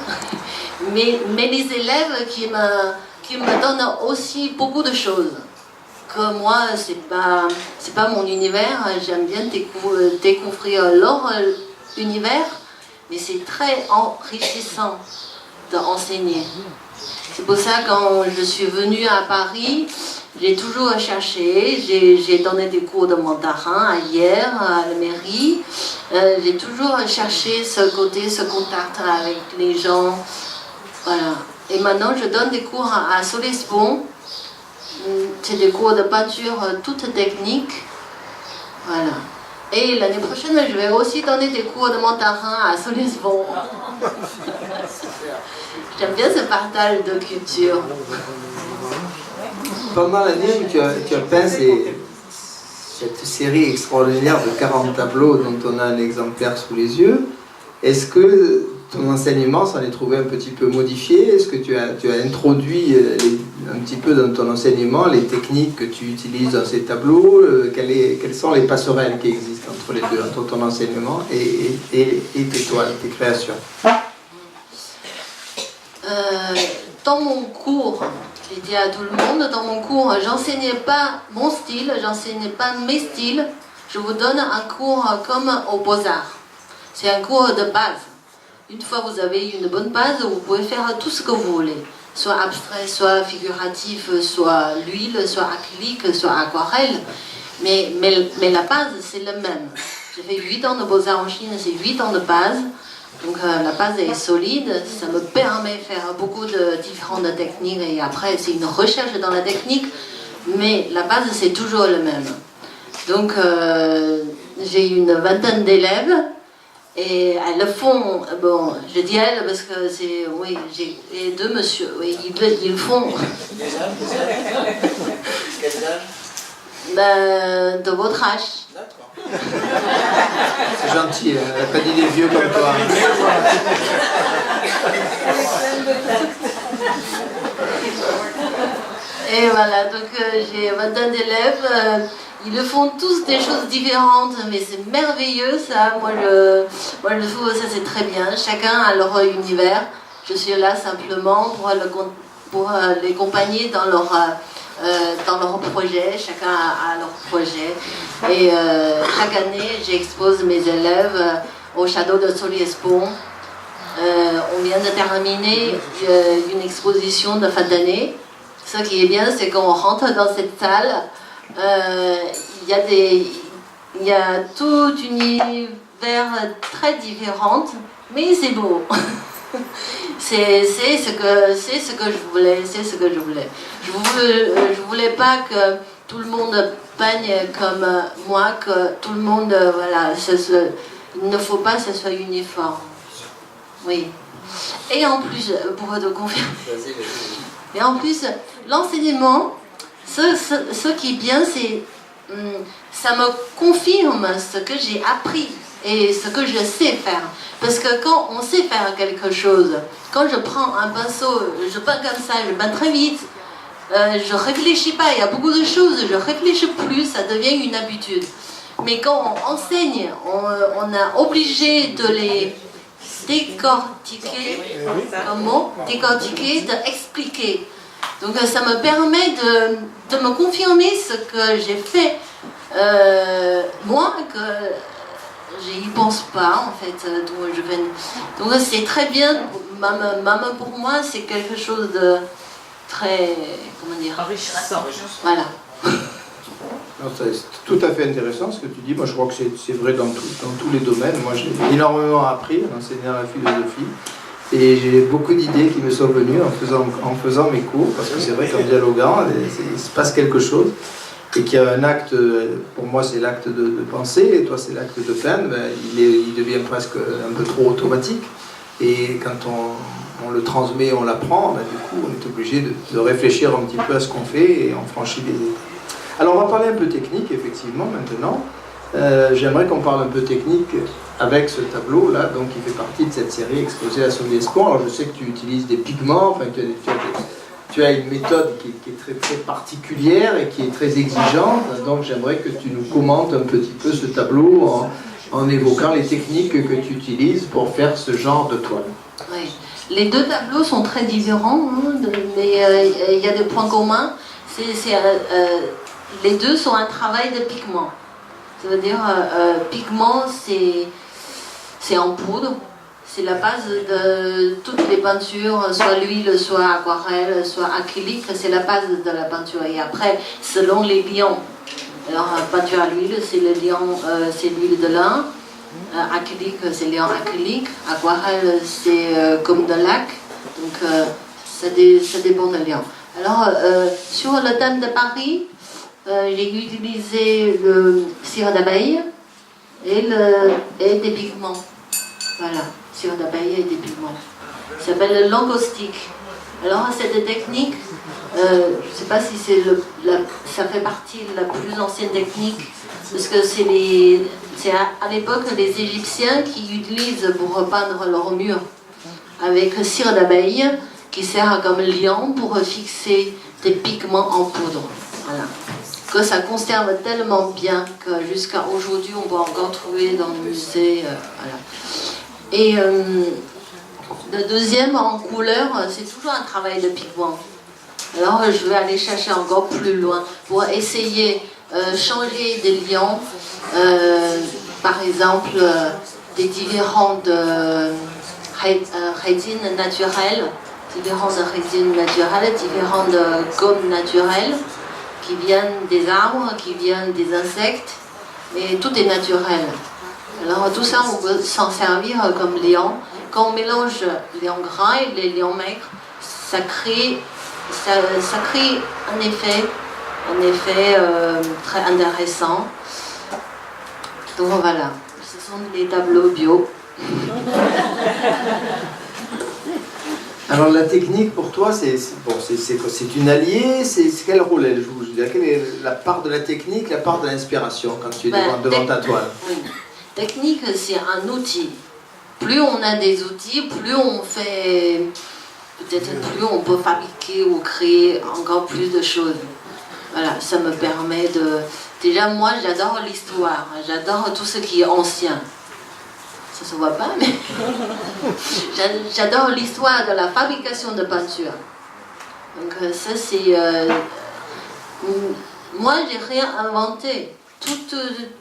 mais les élèves qui me donnent aussi beaucoup de choses. Que moi, c'est pas mon univers, j'aime bien découvrir leur univers, mais c'est très enrichissant d'enseigner. C'est pour ça que quand je suis venue à Paris, j'ai toujours cherché, j'ai donné des cours de mandarin hier à la mairie. J'ai toujours cherché ce contact avec les gens. Voilà. Et maintenant, je donne des cours à Solliès-Pont. C'est des cours de peinture toute technique. Voilà. Et l'année prochaine, je vais aussi donner des cours de mandarin à Solliès-Pont. J'aime bien ce partage de culture. Pendant l'année, tu as peint cette série extraordinaire de 40 tableaux dont on a un exemplaire sous les yeux. Est-ce que ton enseignement s'en est trouvé un petit peu modifié? Est-ce que tu as introduit un petit peu dans ton enseignement les techniques que tu utilises dans ces tableaux? Quelles sont les passerelles qui existent entre les deux, entre ton enseignement et tes toiles, tes créations? Dans mon cours, j'ai dit à tout le monde, dans mon cours, j'enseignais pas mon style, j'enseignais pas mes styles. Je vous donne un cours comme aux Beaux-Arts. C'est un cours de base. Une fois que vous avez une bonne base, vous pouvez faire tout ce que vous voulez. Soit abstrait, soit figuratif, soit l'huile, soit acrylique, soit aquarelle. Mais la base, c'est le même. J'ai fait 8 ans de Beaux-Arts en Chine, c'est 8 ans de base. Donc la base est solide, ça me permet de faire beaucoup de différentes techniques et après c'est une recherche dans la technique, mais la base c'est toujours le même. Donc j'ai une 20aine d'élèves Et elles le font, bon, je dis elles parce que c'est, oui, j'ai les deux monsieur, oui, ils le font. Des âges Quel âge? Ben, de votre âge. D'accord. C'est gentil, hein, elle n'a pas dit des vieux comme toi. Et voilà, donc j'ai 21 élèves, ils le font tous des choses différentes, mais c'est merveilleux ça, moi je trouve ça c'est très bien, chacun a leur univers, je suis là simplement pour les accompagner dans leur projet, chacun a leur projet, et chaque année j'expose mes élèves au château de Soliespont. On vient de terminer une exposition de fin d'année. Ce qui est bien, c'est qu'on rentre dans cette salle, il y a tout un univers très différent, mais c'est beau. c'est ce que je voulais, c'est ce que je voulais. Je voulais pas que tout le monde peigne comme moi, que tout le monde, voilà, il ne faut pas que ce soit uniforme. Oui. Et en plus, pour te confirmer. Et en plus, l'enseignement, ce qui est bien, c'est ça me confirme ce que j'ai appris et ce que je sais faire. Parce que quand on sait faire quelque chose, quand je prends un pinceau, je peins comme ça, je peins très vite, je réfléchis pas, il y a beaucoup de choses, je réfléchis plus, ça devient une habitude. Mais quand on enseigne, on est obligé de les décortiquer, décortiquer, d'expliquer. Donc ça me permet de me confirmer ce que j'ai fait moi, que je n'y pense pas en fait. Donc c'est très bien, même pour moi c'est quelque chose de très, comment dire, enrichissant. Voilà. C'est tout à fait intéressant ce que tu dis. Moi, je crois que c'est vrai dans tous les domaines. Moi, j'ai énormément appris en enseignant la philosophie. Et j'ai beaucoup d'idées qui me sont venues en faisant mes cours. Parce que c'est vrai qu'en dialoguant, il se passe quelque chose. Et qu'il y a un acte, pour moi, c'est l'acte de penser. Et toi, c'est l'acte de peindre. Ben, il devient presque un peu trop automatique. Et quand on le transmet, on l'apprend, ben, du coup, on est obligé de réfléchir un petit peu à ce qu'on fait et on franchit des étapes. Alors on va parler un peu technique effectivement maintenant. J'aimerais qu'on parle un peu technique avec ce tableau là, donc qui fait partie de cette série exposée à Soliespont. Alors je sais que tu utilises des pigments, enfin tu as une méthode qui est très très particulière et qui est très exigeante, donc j'aimerais que tu nous commentes un petit peu ce tableau en évoquant les techniques que tu utilises pour faire ce genre de toile. Oui. Les deux tableaux sont très différents, hein, mais il y a des points communs. Les deux sont un travail de pigment. Ça veut dire, pigment, c'est en poudre. C'est la base de toutes les peintures, soit l'huile, soit aquarelle, soit acrylique. C'est la base de la peinture. Et après, selon les liants. Alors, peinture à l'huile, c'est l'huile de lin. Acrylique, c'est liant acrylique. Aquarelle, c'est comme de lac. Donc, ça dépend de liant. Alors, sur le thème de Paris, j'ai utilisé le cire d'abeille et des pigments. Voilà, cire d'abeille et des pigments. Ça s'appelle le langaustique. Alors, cette technique, je ne sais pas si ça fait partie de la plus ancienne technique, parce que c'est à l'époque les Égyptiens qui utilisent pour repeindre leurs murs avec cire d'abeille qui sert comme liant pour fixer des pigments en poudre. Voilà. Que ça conserve tellement bien que jusqu'à aujourd'hui on peut encore trouver dans le musée. Voilà. Et le deuxième en couleur, c'est toujours un travail de pigment. Alors je vais aller chercher encore plus loin pour essayer changer des liants, par exemple des différentes résines naturelles, différentes gommes naturelles qui viennent des arbres, qui viennent des insectes, et tout est naturel. Alors tout ça, on peut s'en servir comme liant. Quand on mélange les liants gras et les liants maigres, ça crée un effet très intéressant. Donc voilà, ce sont les tableaux bio Alors la technique pour toi, c'est une alliée, c'est quel rôle elle joue? Je veux dire, quelle est la part de la technique, la part de l'inspiration quand tu es devant ta toile? Oui. Technique, c'est un outil. Plus on a des outils, plus on fait, peut-être plus on peut fabriquer ou créer encore plus de choses. Voilà, ça me permet de... Déjà, moi, j'adore l'histoire, j'adore tout ce qui est ancien. Ça se voit pas, mais j'adore l'histoire de la fabrication de peinture. Donc ça, c'est... Moi, j'ai rien inventé.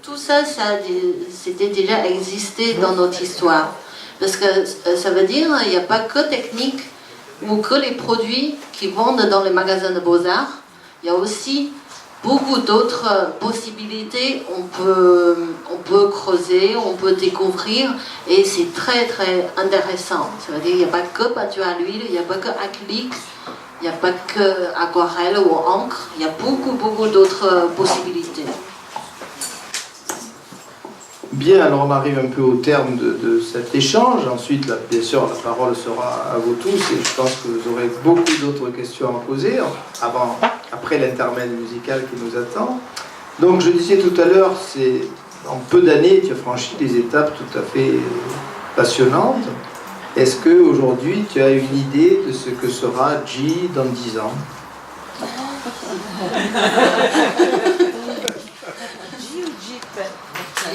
Tout ça, c'était déjà existé dans notre histoire. Parce que ça veut dire qu'il n'y a pas que technique ou que les produits qui vendent dans les magasins de beaux-arts. Il y a aussi beaucoup d'autres possibilités. On peut creuser, on peut découvrir, et c'est très très intéressant. Ça veut dire qu'il n'y a pas que peinture à l'huile, il n'y a pas que acrylique, il n'y a pas que aquarelle ou encre. Il y a beaucoup d'autres possibilités. Bien, alors on arrive un peu au terme de cet échange. Ensuite, là, bien sûr, la parole sera à vous tous et je pense que vous aurez beaucoup d'autres questions à me poser après l'intermède musical qui nous attend. Donc, je disais tout à l'heure, en peu d'années, tu as franchi des étapes tout à fait passionnantes. Est-ce qu'aujourd'hui, tu as une idée de ce que sera G dans 10 ans?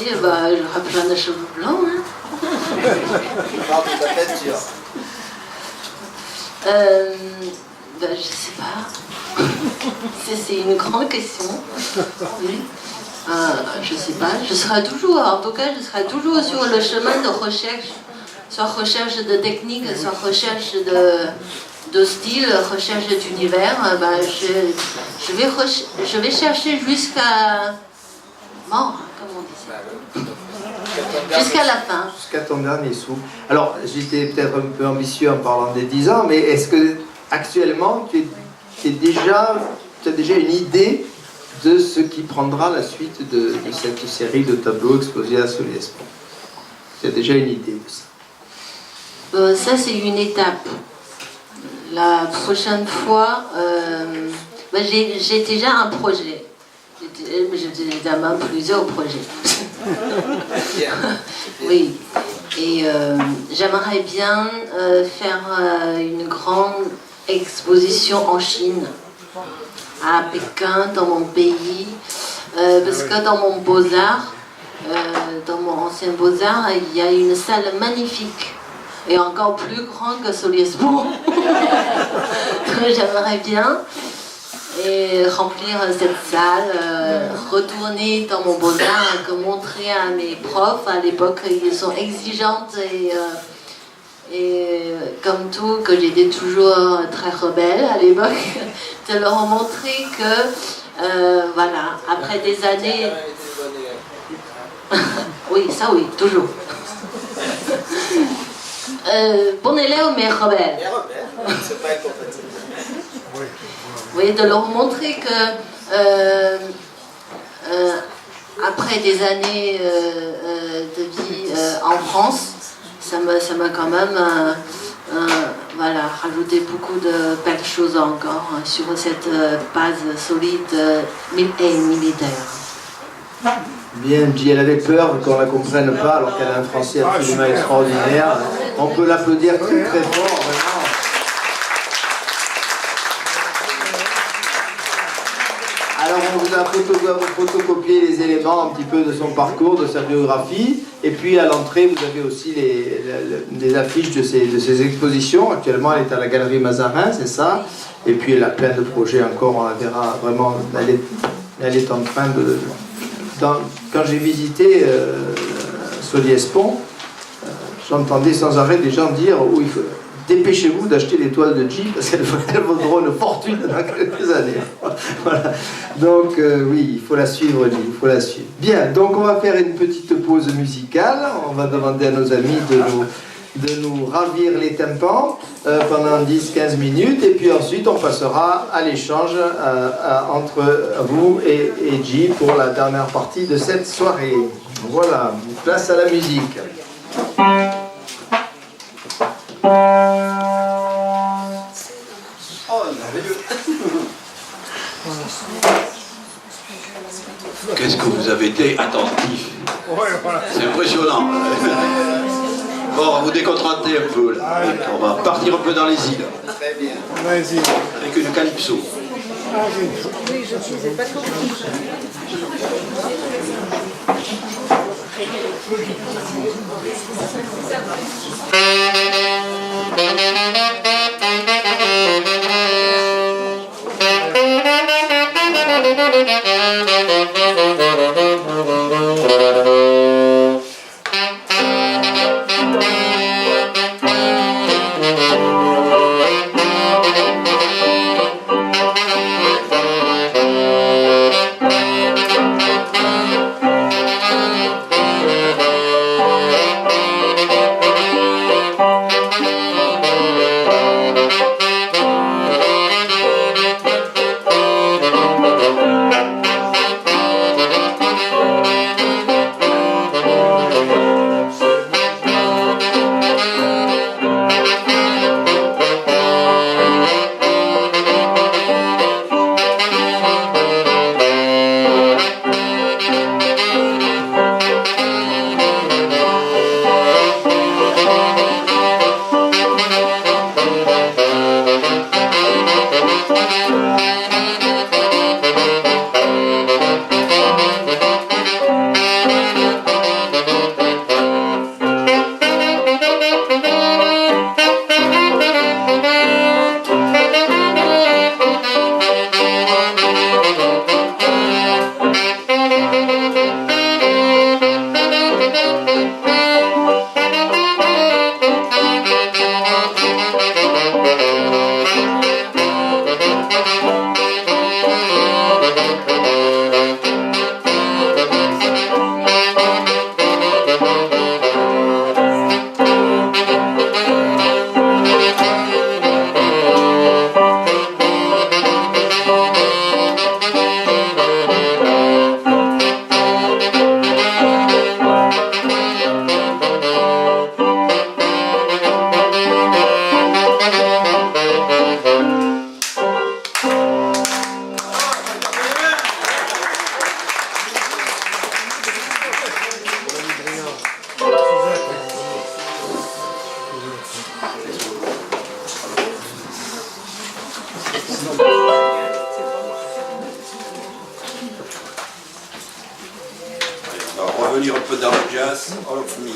J'aurai plein de cheveux blancs. Hein. Je sais pas. C'est une grande question. Oui. Je sais pas. Je serai toujours, en tout cas, je serai toujours sur le chemin de recherche. Soit recherche de technique, soit recherche de style, recherche d'univers. Je vais chercher jusqu'à mort, comme on dit ça. Jusqu'à la fin. Jusqu'à ton dernier sou. Alors, j'étais peut-être un peu ambitieux en parlant des 10 ans, mais est-ce que actuellement tu as déjà une idée de ce qui prendra la suite de cette série de tableaux exposés à Solliès-Pont? Tu as déjà une idée de ça? Ça, c'est une étape. La prochaine fois, j'ai déjà un projet. J'ai déjà même plusieurs projets. Oui. Et j'aimerais bien faire une grande exposition en Chine, à Pékin, dans mon pays. Parce que dans mon Beaux-Arts, dans mon ancien Beaux-Arts, il y a une salle magnifique. Et encore plus grande que Solliès-Pont. J'aimerais bien remplir cette salle, retourner dans mon Beaux-Arts, montrer à mes profs. À l'époque, ils sont exigeantes et comme tout, que j'étais toujours très rebelle à l'époque, de leur montrer que, voilà, après des années... Oui, ça oui, toujours. Bon élève mais rebelle. C'est pas incompatible. Oui, de leur montrer que après des années de vie en France, ça m'a quand même voilà, rajouté beaucoup de belles choses encore sur cette base solide et militaire. Bien, J, elle avait peur qu'on ne la comprenne pas alors qu'elle a un français absolument extraordinaire. On peut l'applaudir très très fort, vraiment. Alors on vous a photocopié les éléments un petit peu de son parcours, de sa biographie. Et puis à l'entrée, vous avez aussi les affiches de ses expositions. Actuellement, elle est à la Galerie Mazarin, c'est ça. Et puis elle a plein de projets encore, on la verra vraiment. Elle est en train de... Quand j'ai visité Solliès-Pont, j'entendais sans arrêt des gens dire « il faut dépêchez-vous d'acheter les toiles de J parce qu'elles vaudront une fortune dans quelques années. » Voilà. Donc oui, il faut la suivre, J, il faut la suivre. Bien, donc on va faire une petite pause musicale. On va demander à nos amis de nous ravir les tympans pendant 10-15 minutes et puis ensuite on passera à l'échange entre vous et J pour la dernière partie de cette soirée. Voilà, place à la musique. Qu'est-ce que vous avez été attentif. C'est impressionnant. Bon, on va vous décontracter un peu là. On va partir un peu dans les îles. Très bien. Avec une calypso. Oui, je ne faisais pas trop. On va revenir un peu dans le jazz. All of me.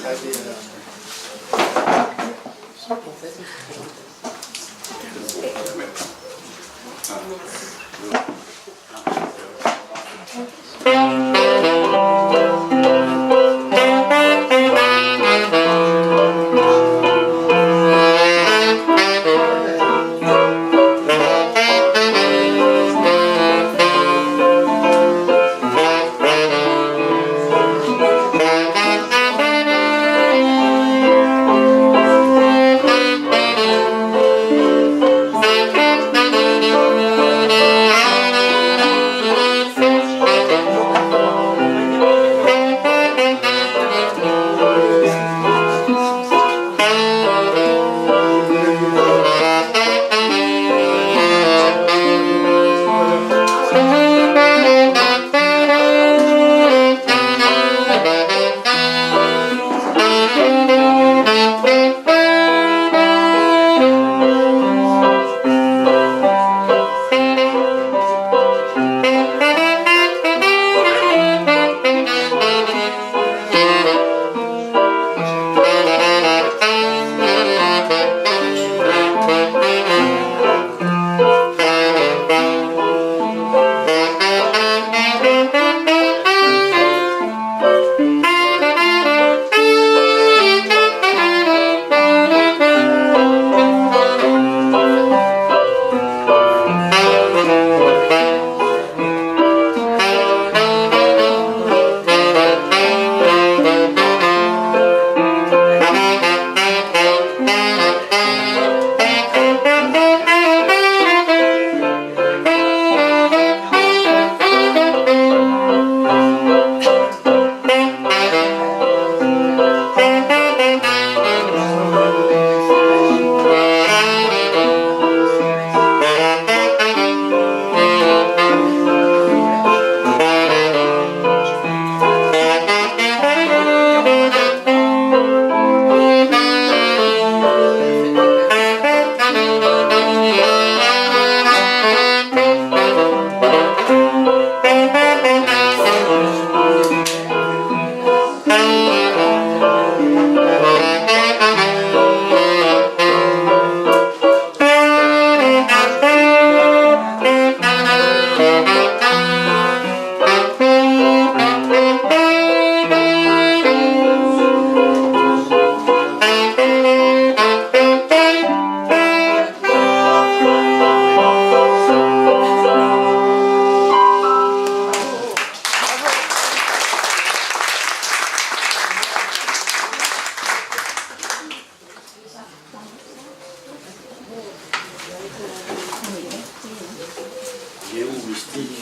mystique.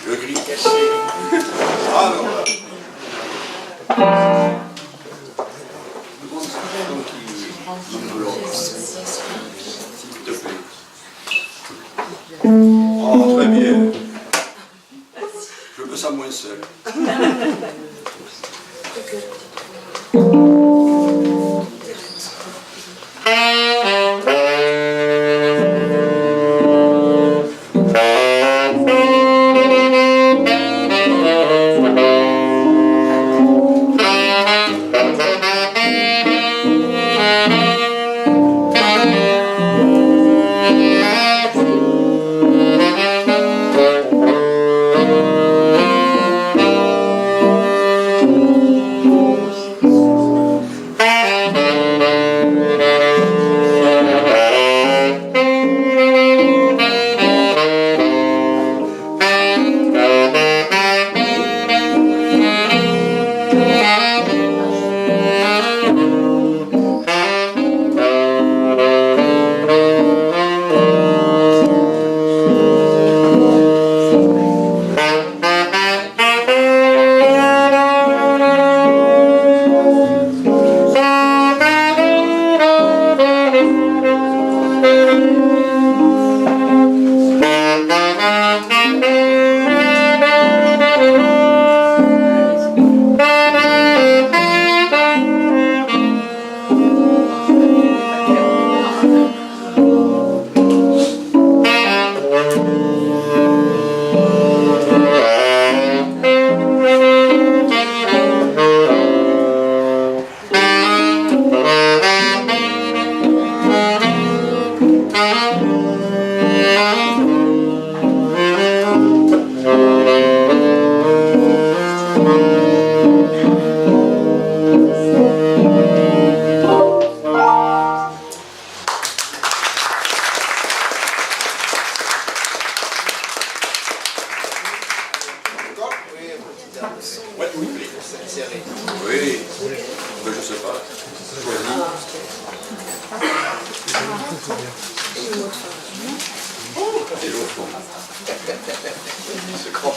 Le gris cassé. Ah non. S'il te plaît. Oh, très bien. Je me sens moins seul. Oui, mais je sais pas. Et l'autre. C'est grand.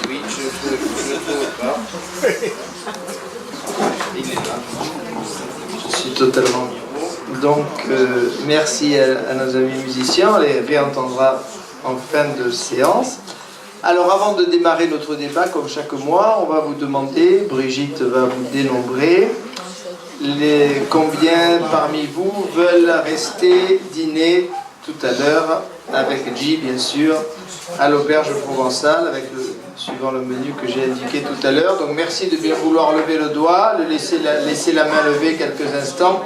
Oui, je ne trouve pas. Il est là. Je suis totalement Donc, merci à nos amis musiciens, on les réentendra en fin de séance. Alors, avant de démarrer notre débat, comme chaque mois, on va vous demander, Brigitte va vous dénombrer, combien parmi vous veulent rester dîner tout à l'heure avec Guy, bien sûr, à l'auberge provençale, suivant le menu que j'ai indiqué tout à l'heure. Donc, merci de bien vouloir lever le doigt, de laisser la main levée quelques instants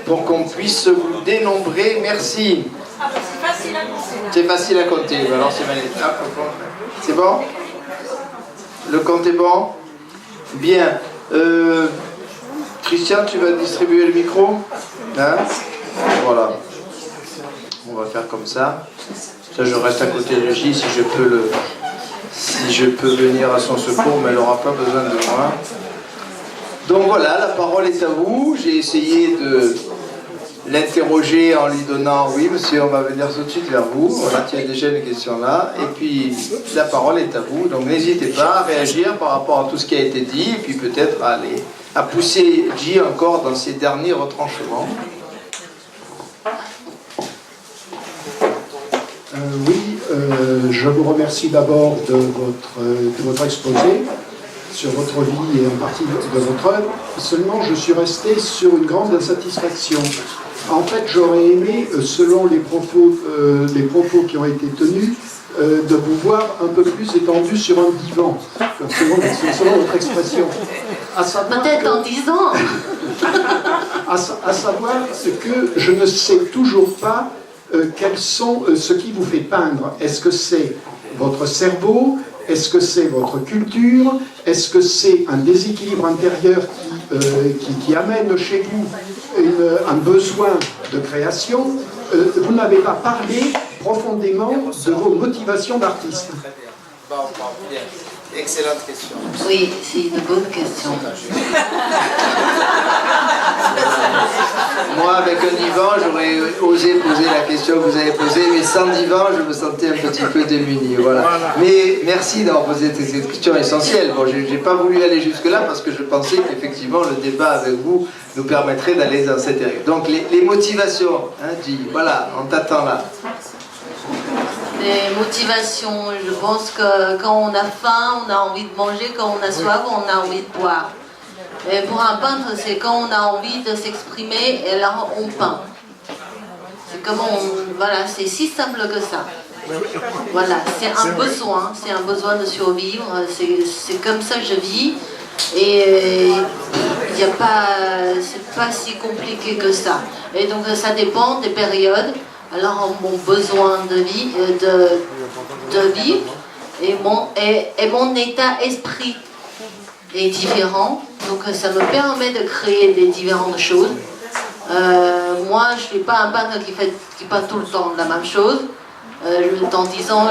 pour qu'on puisse vous dénombrer. Merci. C'est facile à compter. C'est facile à compter. Alors, c'est magnifique. C'est bon? Le compte est bon? Bien. Christian, tu vas distribuer le micro? Hein? Voilà. On va faire comme ça. Ça, je reste à côté de J si je peux venir à son secours, mais elle n'aura pas besoin de moi. Donc voilà, la parole est à vous. J'ai essayé de l'interroger en lui donnant, oui monsieur, on va venir tout de suite vers vous. Voilà, tu as déjà une question là. Et puis, la parole est à vous. Donc n'hésitez pas à réagir par rapport à tout ce qui a été dit, et puis peut-être à pousser J encore dans ses derniers retranchements. Je vous remercie d'abord de votre exposé sur votre vie et en partie de votre œuvre. Seulement, je suis resté sur une grande insatisfaction. En fait, j'aurais aimé, selon les propos qui ont été tenus, de vous voir un peu plus étendu sur un divan, selon votre expression. Peut-être en 10 ans. À savoir que je ne sais toujours pas quels sont ce qui vous fait peindre. Est-ce que c'est votre cerveau? Est-ce que c'est votre culture? Est-ce que c'est un déséquilibre intérieur qui amène chez vous un besoin de création? Vous n'avez pas parlé profondément de vos motivations d'artiste. Bon, bien. Excellente question. Oui, c'est une bonne question. Moi, avec un divan, j'aurais osé poser la question que vous avez posée, mais sans divan, je me sentais un petit peu démuni. Voilà. Mais merci d'avoir posé cette question essentielle. Bon, je n'ai pas voulu aller jusque-là parce que je pensais qu'effectivement, le débat avec vous nous permettrait d'aller dans cette area. Donc, les motivations, hein, Guy, voilà, on t'attend là. Les motivations, je pense que quand on a faim, on a envie de manger, quand on a soif, on a envie de boire. Et pour un peintre, c'est quand on a envie de s'exprimer, et là on peint. C'est comme voilà, c'est si simple que ça. Voilà, c'est un besoin de survivre, c'est comme ça que je vis. Et c'est pas si compliqué que ça. Et donc ça dépend des périodes. Alors mon besoin de vie, de vivre et mon état d'esprit est différent. Donc ça me permet de créer des différentes choses. Moi, je ne suis pas un peintre qui peint tout le temps la même chose. Dans 10 ans,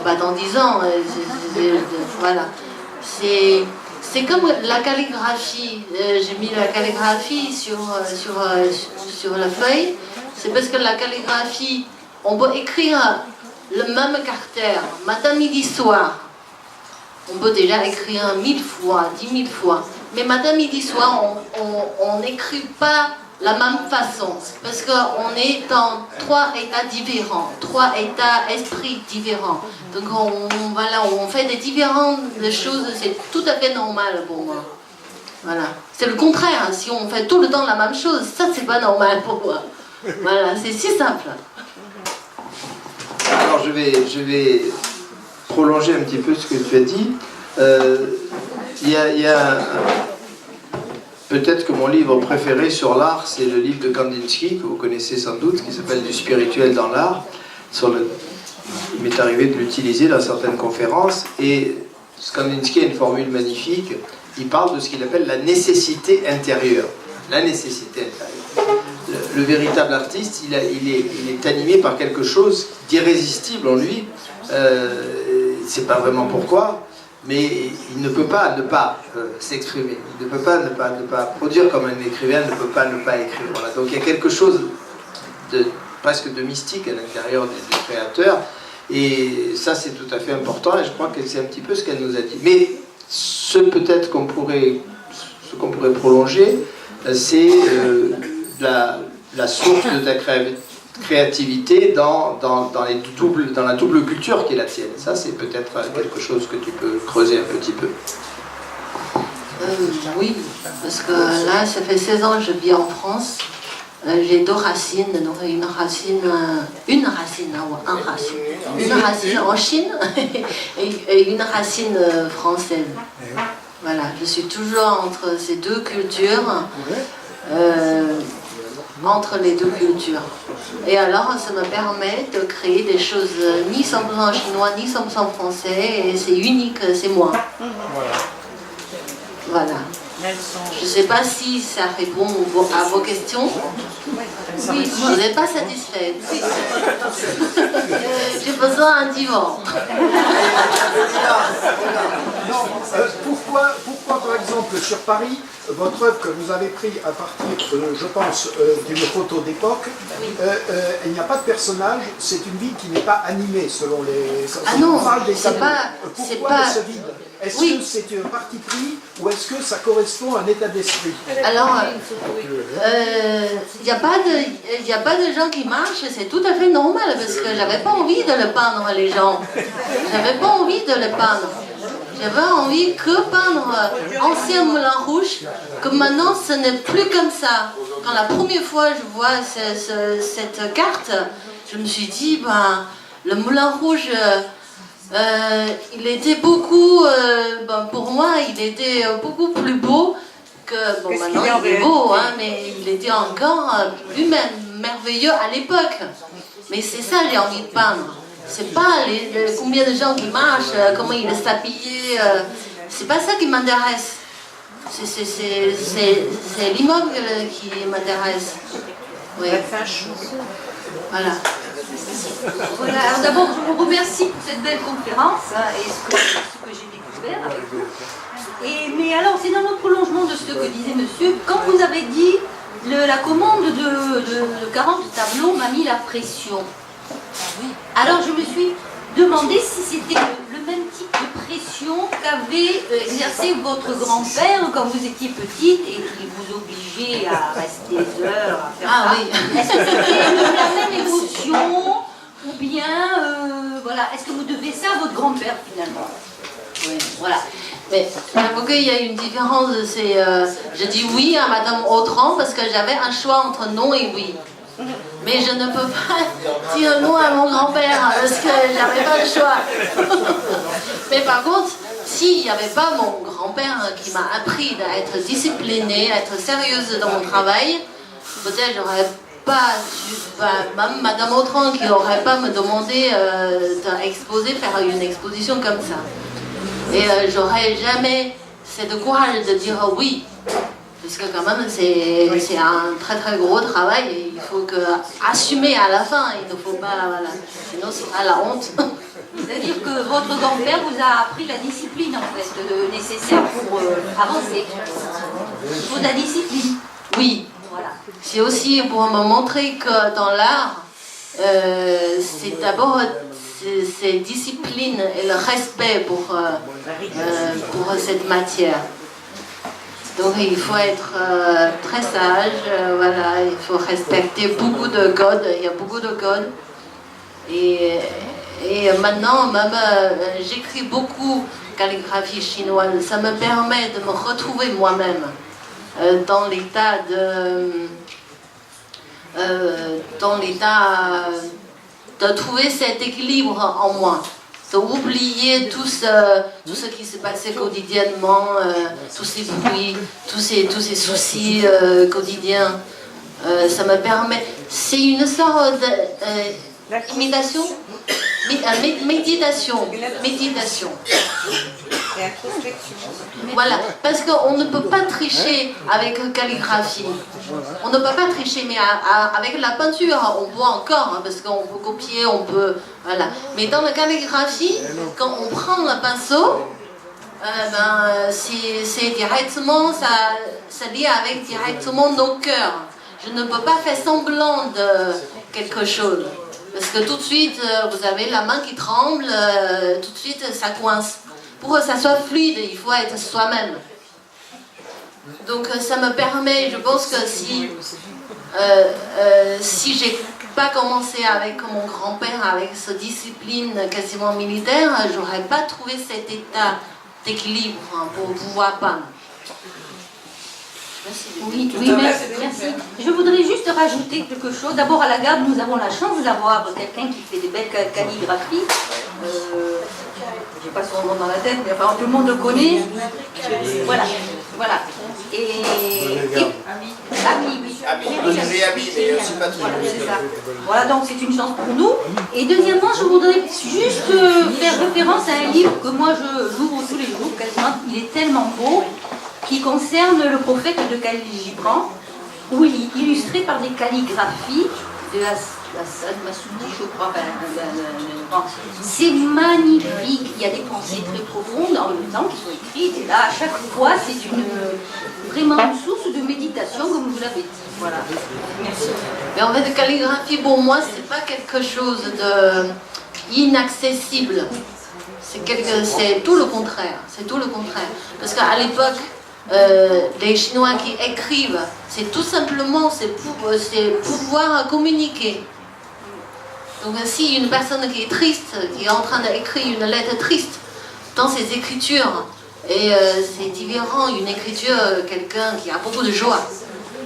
pas dans 10 ans. Voilà. C'est comme la calligraphie. J'ai mis la calligraphie sur la feuille. C'est parce que la calligraphie, on peut écrire le même caractère, matin, midi, soir. On peut déjà écrire 1000 fois, 10 000 fois. Mais matin, midi, soir, on n'écrit pas la même façon. Parce qu'on est dans 3 états différents, 3 états d'esprit différents. Donc on fait des différentes choses, c'est tout à fait normal pour moi. Voilà. C'est le contraire, si on fait tout le temps la même chose, ça c'est pas normal pour moi. Voilà, c'est si simple. Alors je vais prolonger un petit peu ce que tu as dit. Peut-être que mon livre préféré sur l'art, c'est le livre de Kandinsky, que vous connaissez sans doute, qui s'appelle Du spirituel dans l'art. Il m'est arrivé de l'utiliser dans certaines conférences. Et Kandinsky a une formule magnifique. Il parle de ce qu'il appelle la nécessité intérieure. La nécessité intérieure. Le véritable artiste, il est animé par quelque chose d'irrésistible en lui. C'est pas vraiment pourquoi, mais il ne peut pas ne pas s'exprimer. Il ne peut pas ne pas produire comme un écrivain ne peut pas ne pas écrire. Voilà. Donc il y a quelque chose de presque de mystique à l'intérieur du créateur, et ça c'est tout à fait important, et je crois que c'est un petit peu ce qu'elle nous a dit. Mais ce qu'on pourrait prolonger, c'est la source de ta créativité dans la double culture qui est la tienne. Ça, c'est peut-être quelque chose que tu peux creuser un petit peu. Oui, parce que là, ça fait 16 ans que je vis en France. J'ai deux racines, donc une racine en Chine et une racine française. Voilà, je suis toujours entre ces deux cultures, entre les deux cultures. Et alors, ça me permet de créer des choses ni 100% chinois, ni 100% français, et c'est unique, c'est moi. Voilà. Je ne sais pas si ça répond à vos questions. Oui, vous n'êtes pas satisfaite. J'ai besoin d'un divan. Pourquoi, par exemple, sur Paris, votre œuvre que vous avez prise à partir, je pense, d'une photo d'époque, il n'y a pas de personnage, c'est une ville qui n'est pas animée selon les... Ah non, c'est pas... Pourquoi ce vide? Est-ce que c'est un parti pris ou est-ce que ça correspond à un état d'esprit? Alors, il n'y a pas de gens qui marchent, c'est tout à fait normal parce que j'avais pas envie de le peindre les gens. J'avais pas envie de le peindre. J'avais envie que peindre ancien Moulin Rouge, que maintenant ce n'est plus comme ça. Quand la première fois je vois cette carte, je me suis dit, le Moulin Rouge... il était beaucoup, pour moi, il était beaucoup plus beau que, maintenant il est beau, hein, mais il était encore plus merveilleux à l'époque. Mais c'est ça que j'ai envie de peindre. C'est pas combien de gens qui marchent, comment ils s'habillent, c'est pas ça qui m'intéresse. C'est l'immeuble qui m'intéresse. Oui. Voilà. Voilà, alors d'abord je vous remercie pour cette belle conférence et ce que j'ai découvert avec vous. Mais alors c'est dans le prolongement de ce que disait monsieur, quand vous avez dit la commande de 40 tableaux m'a mis la pression. Alors je me suis demandé si c'était le même type de pression qu'avait exercé votre grand-père quand vous étiez petite et qu'il vous obligeait à rester des heures, à faire ça. Oui. Est-ce que c'était la même émotion ou bien, voilà, est-ce que vous devez ça à votre grand-père finalement? Oui, voilà. Mais j'avoue qu'il y a une différence, je dis oui à Madame Autran parce que j'avais un choix entre non et oui. Mais je ne peux pas dire non à mon grand-père parce que j'avais pas le choix. Mais par contre, s'il n'y avait pas mon grand-père qui m'a appris d'être disciplinée, d'être sérieuse dans mon travail, peut-être j'aurais pas, même Madame Autran qui n'aurait pas me demandé d'exposer, faire une exposition comme ça. Et j'aurais jamais ce courage de dire oui. Parce que quand même, c'est un très très gros travail et il faut assumer à la fin, il ne faut pas, voilà. Sinon c'est pas la honte. C'est-à-dire que votre grand-père vous a appris la discipline en fait, nécessaire pour avancer. Il faut de la discipline. Oui, voilà. C'est aussi pour me montrer que dans l'art, c'est d'abord cette discipline et le respect pour cette matière. Donc il faut être très sage, voilà, il faut respecter beaucoup de codes, il y a beaucoup de codes. Et maintenant, même j'écris beaucoup calligraphie chinoise, ça me permet de me retrouver moi-même dans l'état de trouver cet équilibre en moi. D'oublier tout ce qui se passait quotidiennement, tous ces bruits, tous ces soucis quotidiens. Ça me permet... C'est une sorte d'imitation, méditation. Voilà, parce qu'on ne peut pas tricher avec calligraphie. On ne peut pas tricher, mais avec la peinture, on peut encore, hein, parce qu'on peut copier, on peut... Voilà. Mais dans la calligraphie, quand on prend le pinceau, c'est directement, ça lie avec directement nos cœurs. Je ne peux pas faire semblant de quelque chose. Parce que tout de suite, vous avez la main qui tremble, tout de suite, ça coince. Pour que ça soit fluide, il faut être soi-même. Donc ça me permet, je pense que si si j'ai pas commencé avec mon grand-père, avec sa discipline quasiment militaire, j'aurais pas trouvé cet état d'équilibre pour pouvoir peindre. Oui, merci. Je voudrais juste rajouter quelque chose. D'abord, à la Gab, nous avons la chance d'avoir quelqu'un qui fait des belles calligraphies. Je n'ai pas son nom dans la tête, mais enfin, tout le monde le connaît. Voilà. Voilà, donc c'est une chance pour nous. Et deuxièmement, je voudrais juste faire référence à un livre que moi j'ouvre tous les jours, quasiment. Il est tellement beau, qui concerne le prophète de Khalil Gibran, où il est illustré par des calligraphies de Hassan Massoudi, je crois. C'est magnifique, il y a des pensées très profondes en même temps qui sont écrites, et là, à chaque fois, c'est vraiment une source de méditation, comme vous l'avez dit. Voilà. Merci. Mais en fait, la calligraphie, pour moi, c'est pas quelque chose d'inaccessible. C'est tout le contraire. C'est tout le contraire. Parce qu'à l'époque, les Chinois qui écrivent, c'est tout simplement c'est pouvoir communiquer. Donc si une personne qui est triste, qui est en train d'écrire une lettre triste dans ses écritures, et c'est différent une écriture, quelqu'un qui a beaucoup de joie.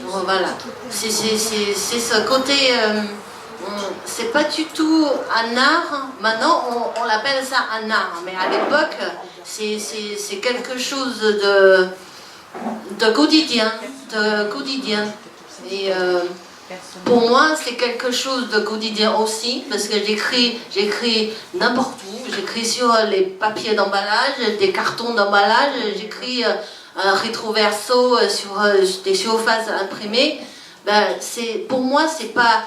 Donc voilà, c'est ce côté, c'est pas du tout un art. Maintenant on l'appelle ça un art, mais à l'époque c'est quelque chose de quotidien, et pour moi c'est quelque chose de quotidien aussi, parce que j'écris n'importe où, j'écris sur les papiers d'emballage, des cartons d'emballage, j'écris un rétroverso sur des surfaces imprimées. Pour moi c'est pas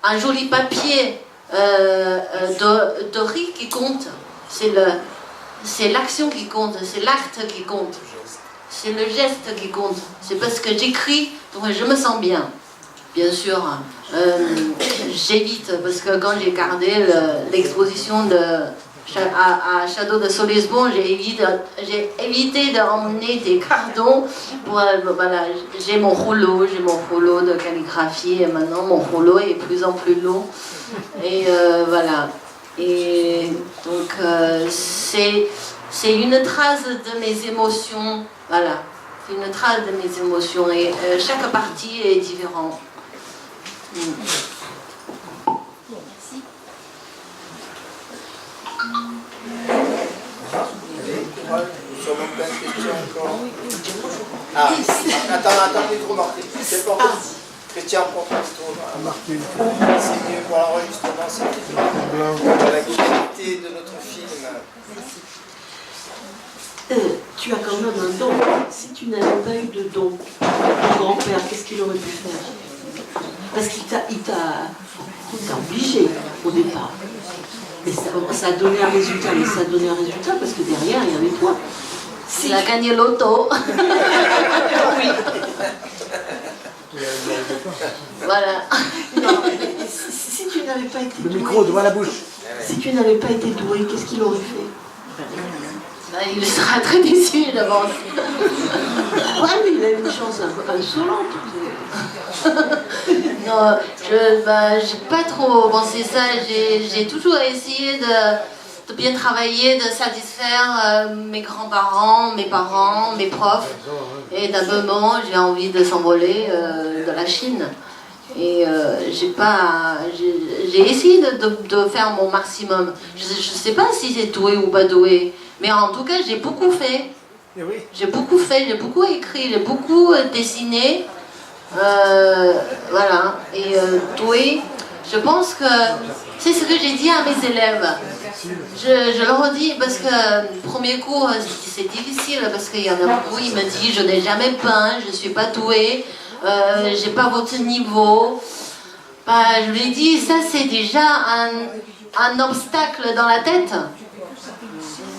un joli papier doré qui compte, c'est l'action qui compte, c'est l'acte qui compte. C'est le geste qui compte. C'est parce que j'écris, donc je me sens bien. Bien sûr, j'évite, parce que quand j'ai gardé l'exposition à Château de Solisbon, j'ai évité d'emmener des cartons. Voilà, j'ai mon rouleau de calligraphie, et maintenant mon rouleau est de plus en plus long. Et voilà. Et donc c'est une trace de mes émotions. Voilà, c'est une trace de mes émotions, et chaque partie est différente. Merci. Sûrement plein de questions encore. Ah, attends, le micro marqué. C'est pas Christian, prends ton micro. C'est mieux pour l'enregistrement, c'est pour la qualité de notre film. Tu as quand même un don. Si tu n'avais pas eu de don, ton grand-père, qu'est-ce qu'il aurait pu faire? Parce qu'il t'a obligé au départ. Mais ça a donné un résultat. Mais ça a donné un résultat parce que derrière, il y avait toi. Il a gagné l'auto. Oui. Voilà. Non, si tu n'avais pas été doué... Le micro devant la bouche. Si tu n'avais pas été doué, qu'est-ce qu'il aurait fait? Il sera très déçu d'avance. Ouais, mais il a une chance insolente. Non, j'ai pas trop pensé ça. J'ai toujours essayé de bien travailler, de satisfaire mes grands-parents, mes parents, mes profs. Et d'un moment, j'ai envie de s'envoler de la Chine. Et j'ai essayé de faire mon maximum. Je sais pas si c'est doué ou pas doué. Mais en tout cas, j'ai beaucoup fait. J'ai beaucoup écrit, j'ai beaucoup dessiné. Voilà. Et doué, je pense que c'est ce que j'ai dit à mes élèves. Je leur redis parce que le premier cours, c'est difficile parce qu'il y en a beaucoup, ils me disent je n'ai jamais peint, je ne suis pas douée, j'ai pas votre niveau. Je lui ai dit ça c'est déjà un obstacle dans la tête.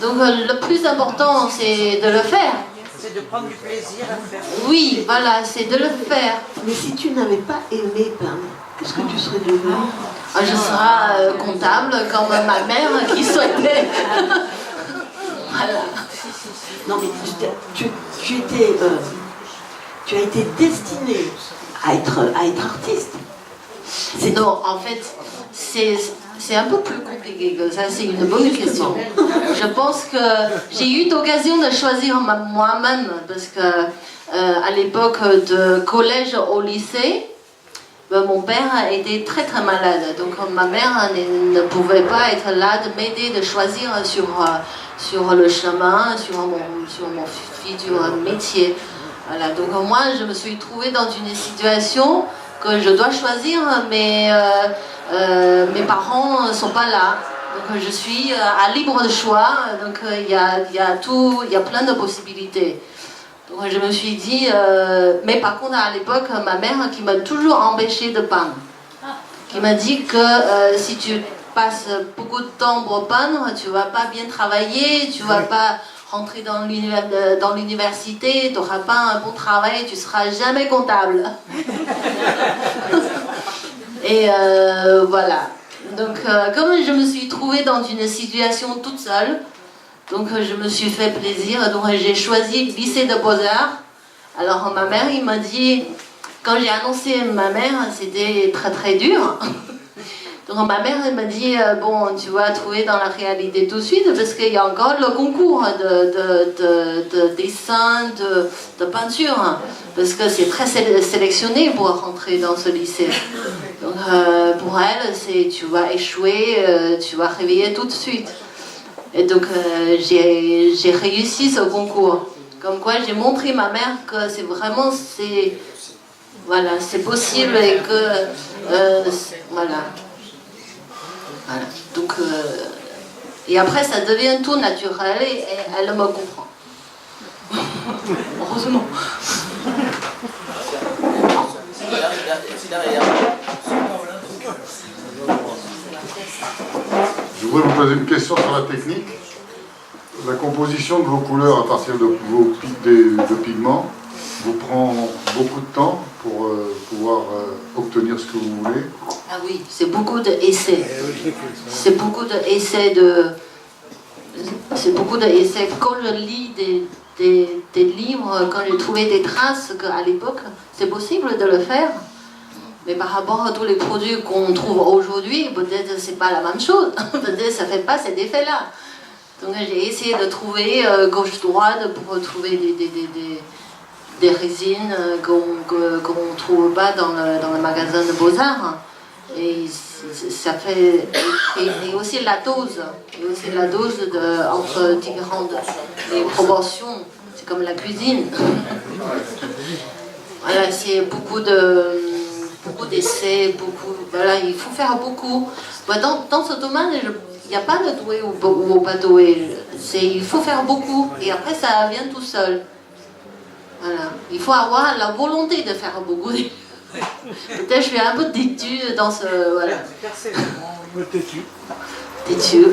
Donc le plus important c'est de le faire. C'est de prendre du plaisir à faire. Oui, voilà, c'est de le faire. Mais si tu n'avais pas aimé peindre, qu'est-ce que tu serais devenue? Je serai comptable comme ma mère qui souhaitait. Voilà. Non mais tu as été destinée à être artiste. Non, en fait, c'est un peu plus compliqué que ça, c'est une bonne question. Je pense que j'ai eu l'occasion de choisir moi-même, parce que à l'époque de collège au lycée, mon père était très très malade, donc ma mère ne pouvait pas être là de m'aider, de choisir sur le chemin, sur mon futur métier. Voilà, donc moi je me suis trouvée dans une situation que je dois choisir, mais mes parents ne sont pas là. Donc je suis à libre de choix, donc il y a plein de possibilités. Donc je me suis dit, mais par contre à l'époque, ma mère qui m'a toujours empêché de peindre, qui m'a dit que si tu passes beaucoup de temps pour peindre, tu ne vas pas bien travailler, tu ne vas pas rentrer dans l'université, tu n'auras pas un bon travail, tu ne seras jamais comptable. Et voilà. Donc comme je me suis trouvée dans une situation toute seule, donc je me suis fait plaisir, donc j'ai choisi le lycée de Beaux-Arts. Alors ma mère, il m'a dit, quand j'ai annoncé ma mère, c'était très très dur. Donc ma mère, elle m'a dit, bon, tu vas trouver dans la réalité tout de suite, parce qu'il y a encore le concours de dessin, de peinture, parce que c'est très sélectionné pour rentrer dans ce lycée. Donc pour elle, c'est tu vas échouer, tu vas réveiller tout de suite. Et donc j'ai réussi ce concours. Comme quoi j'ai montré à ma mère que c'est vraiment, voilà, c'est possible et que, voilà. Voilà. Donc, et après ça devient tout naturel et elle me comprend. Heureusement. Je voudrais vous poser une question sur la technique. La composition de vos couleurs à partir de pigments vous prend beaucoup de temps pour pouvoir obtenir ce que vous voulez? Ah oui, c'est beaucoup d'essais. C'est beaucoup d'essais Quand je lis des livres, quand j'ai trouvé des traces qu'à l'époque, c'est possible de le faire. Mais par rapport à tous les produits qu'on trouve aujourd'hui, peut-être c'est pas la même chose. Peut-être ça fait pas cet effet-là. Donc j'ai essayé de trouver gauche-droite pour trouver des résines qu'on ne trouve pas dans le magasin de Beaux-Arts. Et ça fait. Et aussi la dose. Et aussi la dose entre différentes les proportions. C'est comme la cuisine. Voilà, c'est beaucoup d'essais, voilà, il faut faire beaucoup. Dans ce domaine, il n'y a pas de doué ou pas doué. Il faut faire beaucoup et après ça vient tout seul. Voilà. Il faut avoir la volonté de faire beaucoup. Peut-être je suis un peu têtue dans ce... Voilà. Têtue.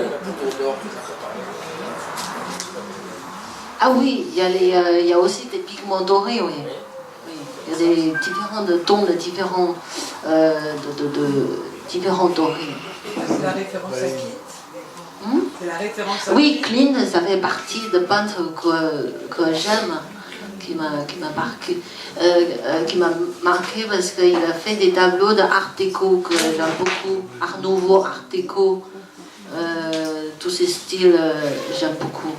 Ah oui, il y a aussi des pigments dorés, oui. Il y a des différents tons de différents dorés. C'est la référence à Clint. C'est la référence à Oui, Clint, ça fait partie de peintres que j'aime, qui m'a marqué parce qu'il a fait des tableaux d'art déco que j'aime beaucoup, art nouveau, art déco, tous ces styles, j'aime beaucoup.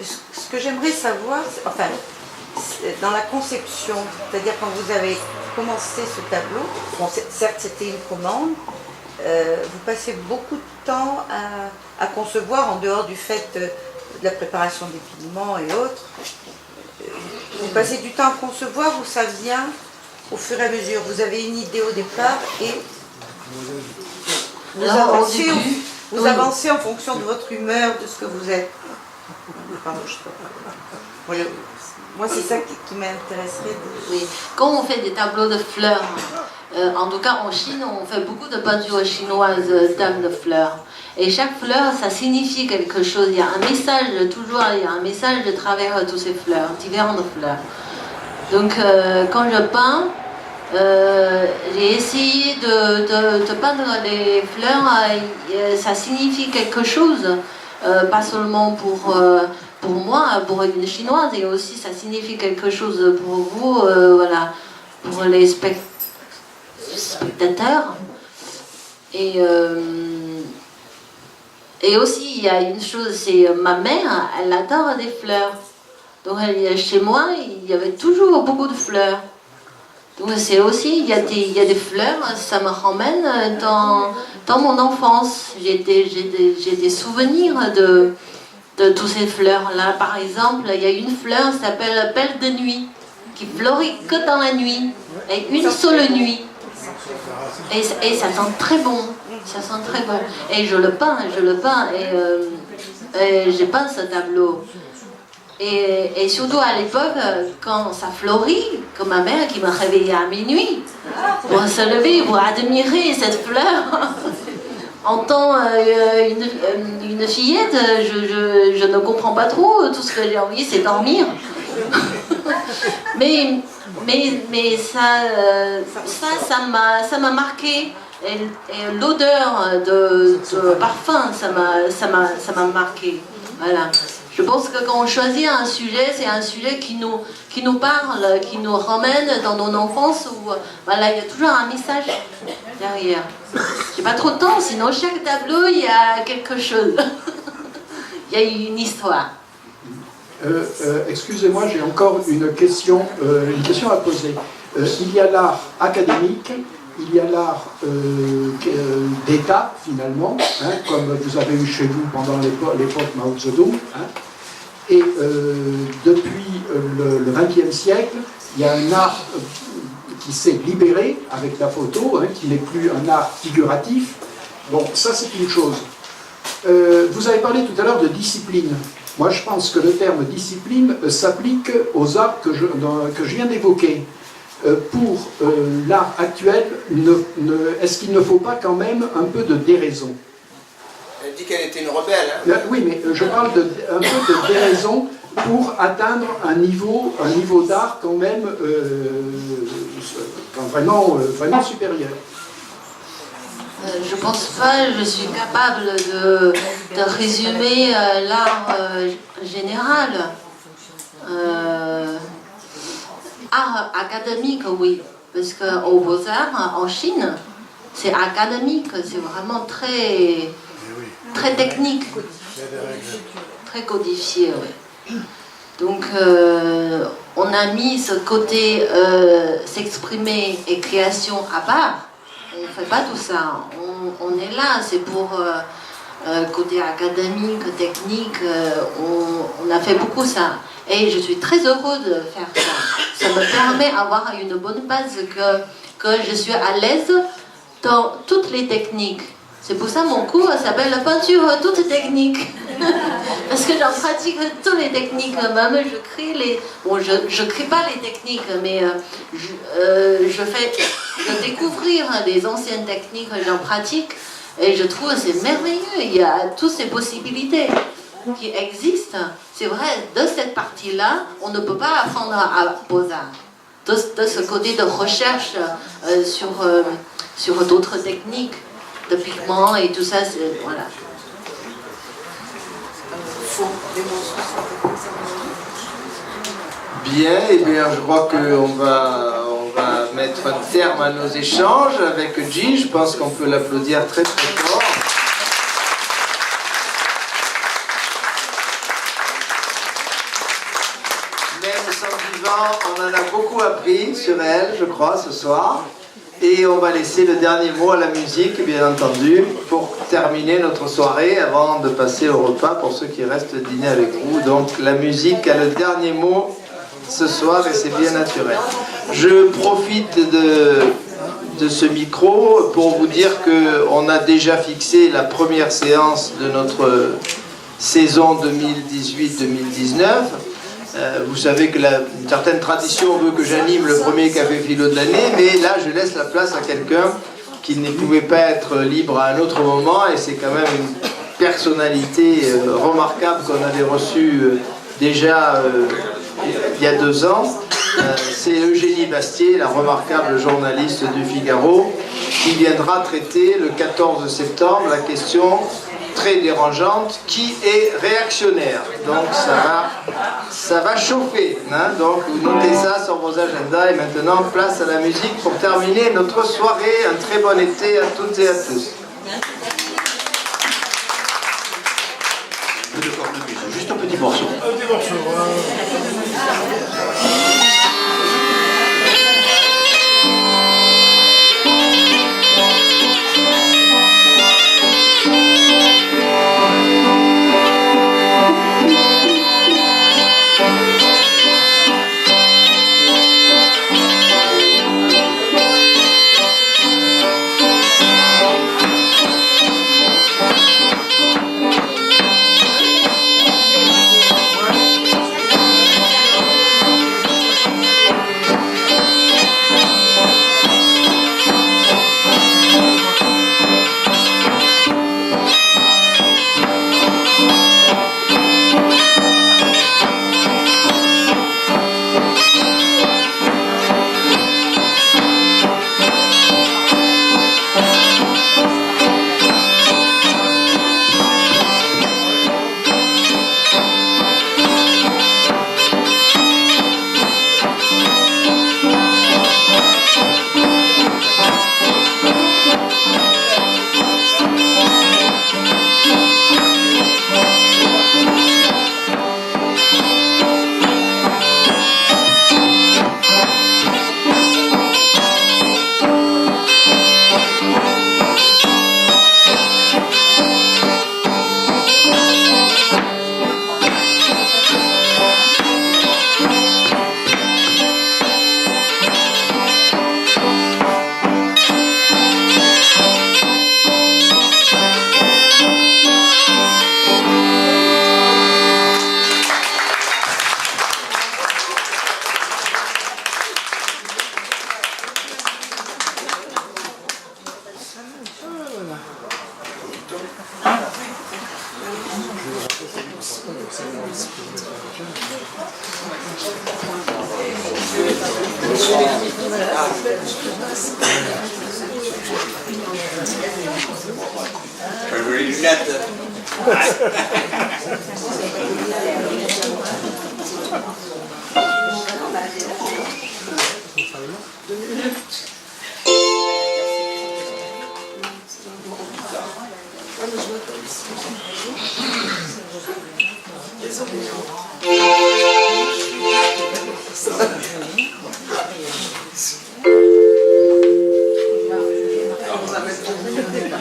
Ce que j'aimerais savoir, enfin, dans la conception, c'est-à-dire quand vous avez commencé ce tableau, bon, certes c'était une commande, vous passez beaucoup de temps à concevoir en dehors du fait de la préparation des pigments et autres. Vous passez du temps à concevoir ou ça vient au fur et à mesure? Vous avez une idée au départ et vous avancez en fonction de votre humeur, de ce que vous êtes. Pardon, je sais pas. Voilà. Moi, c'est ça qui m'intéresserait. Oui. Quand on fait des tableaux de fleurs, en tout cas en Chine, on fait beaucoup de peintures chinoises, thèmes de fleurs. Et chaque fleur, ça signifie quelque chose. Il y a un message, toujours, il y a un message de travers toutes ces fleurs, différentes fleurs. Donc, quand je peins, j'ai essayé de peindre les fleurs, ça signifie quelque chose, pas seulement pour moi, pour une chinoise, et aussi ça signifie quelque chose pour vous, voilà, pour les spectateurs. Et aussi, il y a une chose, c'est ma mère, elle adore des fleurs. Donc chez moi, il y avait toujours beaucoup de fleurs. Donc c'est aussi, il y a des fleurs, ça me ramène dans mon enfance. J'ai des souvenirs de toutes ces fleurs-là. Par exemple, il y a une fleur qui s'appelle Belle de nuit, qui fleurit que dans la nuit, et une seule nuit. Et ça sent très bon, ça sent très bon. Et je le peins, et je peins ce tableau. Et surtout à l'époque, quand ça fleurit, comme ma mère qui me réveillait à minuit, pour se lever, pour admirer cette fleur, en tant une fillette, je ne comprends pas trop, tout ce que j'ai envie c'est dormir. mais ça m'a marqué. Et l'odeur de parfum, ça m'a marqué. Voilà. Je pense que quand on choisit un sujet, c'est un sujet qui nous parle, qui nous ramène dans nos enfances, où voilà, il y a toujours un message derrière. J'ai pas trop de temps, sinon chaque tableau, il y a quelque chose. Il y a une histoire. Excusez-moi, j'ai encore une question à poser. Il y a l'art académique, il y a l'art d'État, finalement, hein, comme vous avez eu chez vous pendant l'époque Mao Zedong. Hein, et depuis le XXe siècle, il y a un art qui s'est libéré avec la photo, hein, qui n'est plus un art figuratif. Bon, ça c'est une chose. Vous avez parlé tout à l'heure de discipline. Moi je pense que le terme discipline s'applique aux arts que je viens d'évoquer. Pour l'art actuel, est-ce qu'il ne faut pas quand même un peu de déraison? Elle dit qu'elle était une rebelle. Hein. Oui, mais je parle un peu de déraison pour atteindre un niveau d'art quand même vraiment supérieur. Je pense pas, je suis capable de résumer l'art général. Art académique, oui, parce qu'au Beaux-Arts, en Chine, c'est académique, c'est vraiment très technique, très codifié, oui. Donc, on a mis ce côté s'exprimer et création à part. On ne fait pas tout ça. On est là, c'est pour côté académique, technique, on a fait beaucoup ça. Et je suis très heureuse de faire ça. Ça me permet d'avoir une bonne base, que je suis à l'aise dans toutes les techniques. C'est pour ça que mon cours s'appelle la peinture toute technique. Parce que j'en pratique toutes les techniques. Même je crée les... Bon, je crée pas les techniques, mais je fais découvrir les anciennes techniques que j'en pratique. Et je trouve que c'est merveilleux. Il y a toutes ces possibilités qui existent. C'est vrai, de cette partie-là, on ne peut pas apprendre à Beaux-Arts. De ce côté de recherche sur d'autres techniques, de pigments et tout ça, voilà. Bien, et bien je crois qu'on va mettre un terme à nos échanges avec Jean. Je pense qu'on peut l'applaudir très très fort. Même sans vivant, on en a beaucoup appris sur elle, je crois, ce soir. Et on va laisser le dernier mot à la musique, bien entendu, pour terminer notre soirée, avant de passer au repas pour ceux qui restent dîner avec vous. Donc la musique a le dernier mot ce soir et c'est bien naturel. Je profite de ce micro pour vous dire qu'on a déjà fixé la première séance de notre saison 2018-2019. Vous savez que une certaine tradition veut que j'anime le premier café philo de l'année, mais là je laisse la place à quelqu'un qui ne pouvait pas être libre à un autre moment, et c'est quand même une personnalité remarquable qu'on avait reçue déjà il y a 2 ans. C'est Eugénie Bastier, la remarquable journaliste du Figaro, qui viendra traiter le 14 septembre la question très dérangeante qui est réactionnaire. Donc ça va chauffer. Hein. Donc vous notez ça sur vos agendas et maintenant place à la musique pour terminer notre soirée. Un très bon été à toutes et à tous. Un peu de cornemuse, juste un petit morceau. Un petit morceau.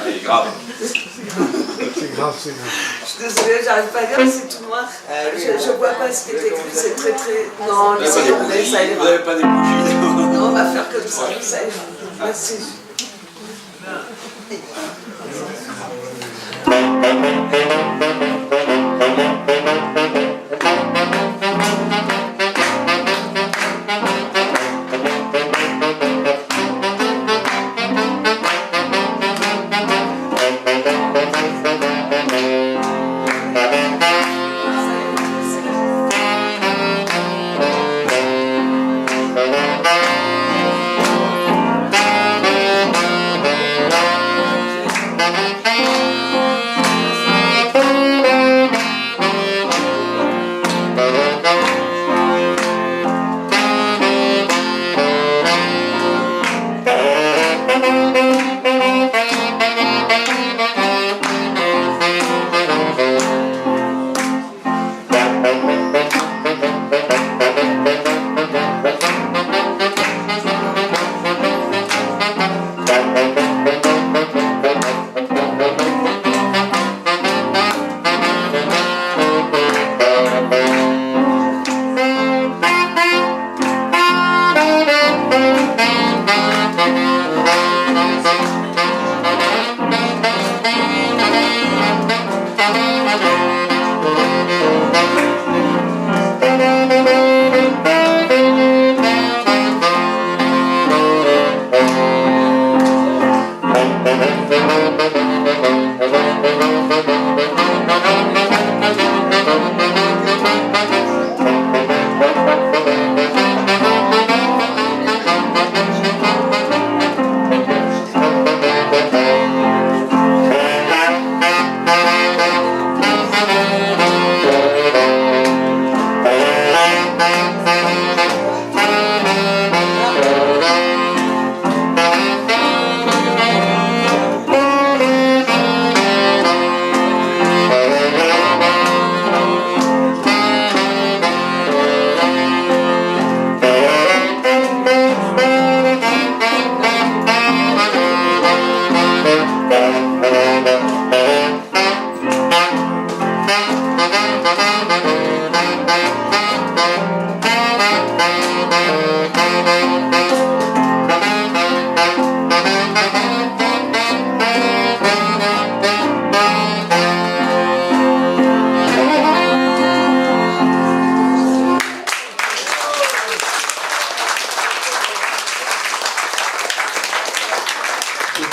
C'est grave. C'est grave, c'est grave. Je suis désolée, j'arrive pas à lire, c'est tout noir. Je vois pas ce qui est écrit, c'est très très... Non, laissez tomber, ça ira. Vous n'avez pas des bougies? Non, on va faire comme ça, ça ira. Merci.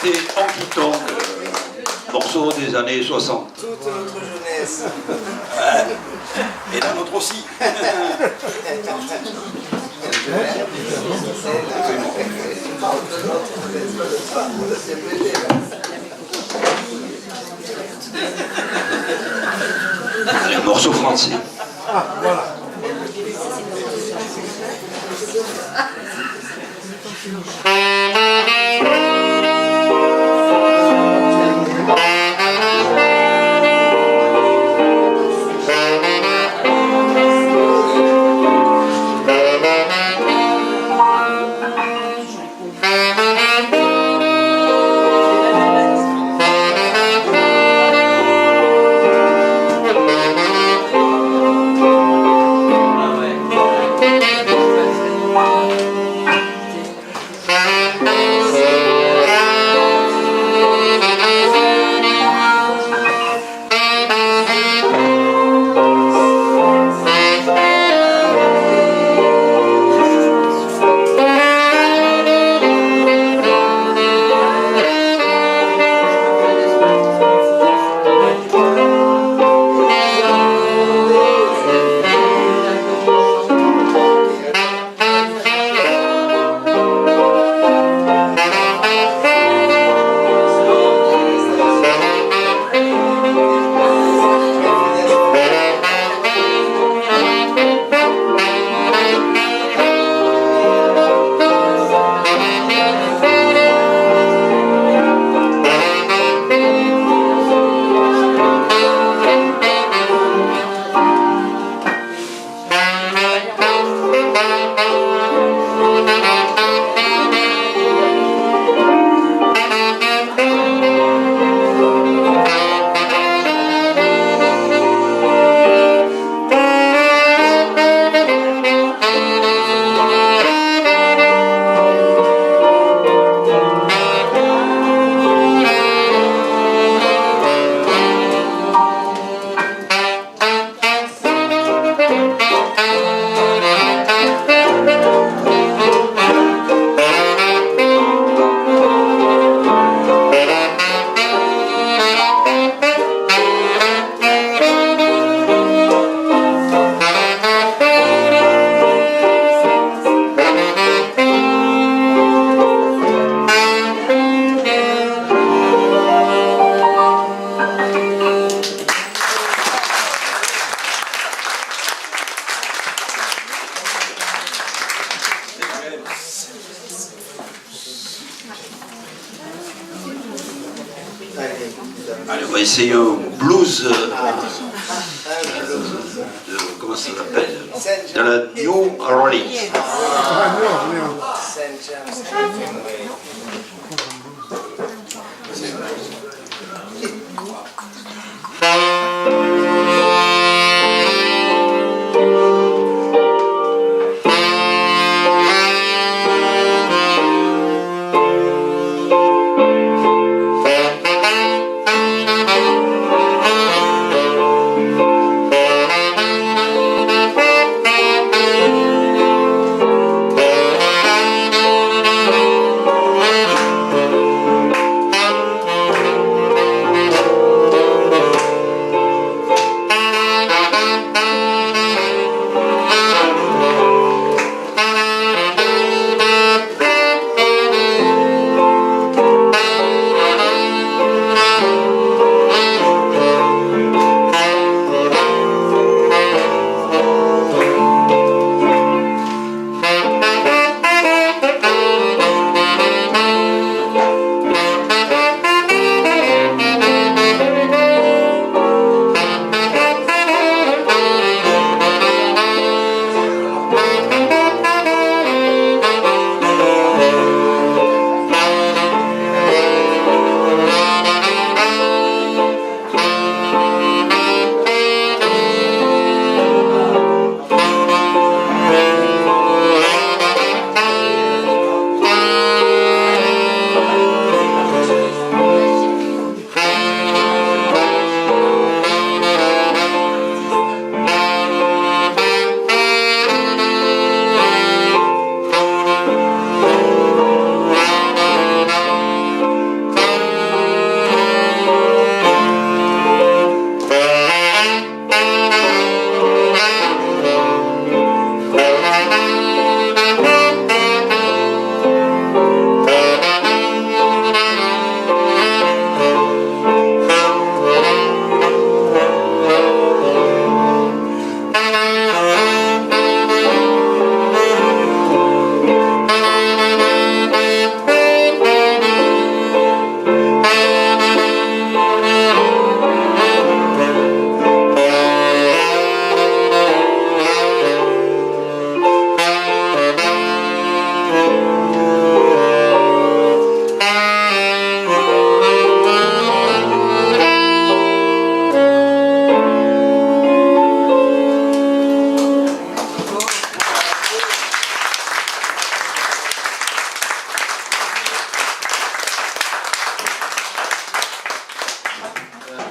C'était Honky Tonk, morceau des années 60. Toute notre jeunesse. Et la nôtre aussi. Un morceau français. Ah, voilà. Allez, on va essayer un blues. Comment ça s'appelle? De la New Orleans. Ah, non, non. Thank you.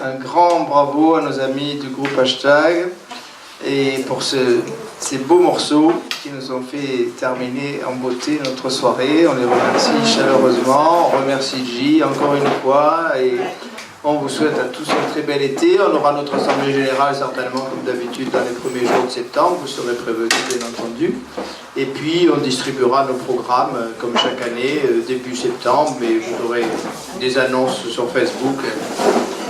un grand bravo à nos amis du groupe Hashtag et pour ces beaux morceaux qui nous ont fait terminer en beauté notre soirée. On les remercie chaleureusement, on remercie J encore une fois et on vous souhaite à tous un très bel été. On aura notre assemblée générale certainement comme d'habitude dans les premiers jours de septembre, vous serez prévenus bien entendu. Et puis on distribuera nos programmes comme chaque année début septembre, mais vous aurez des annonces sur Facebook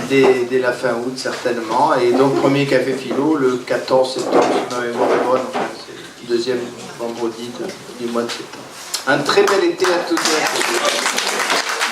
dès la fin août certainement. Et donc premier café philo le 14 septembre, si ma mémoire est bonne, enfin, c'est le deuxième vendredi du mois de septembre. Un très bel été à toutes et à tous.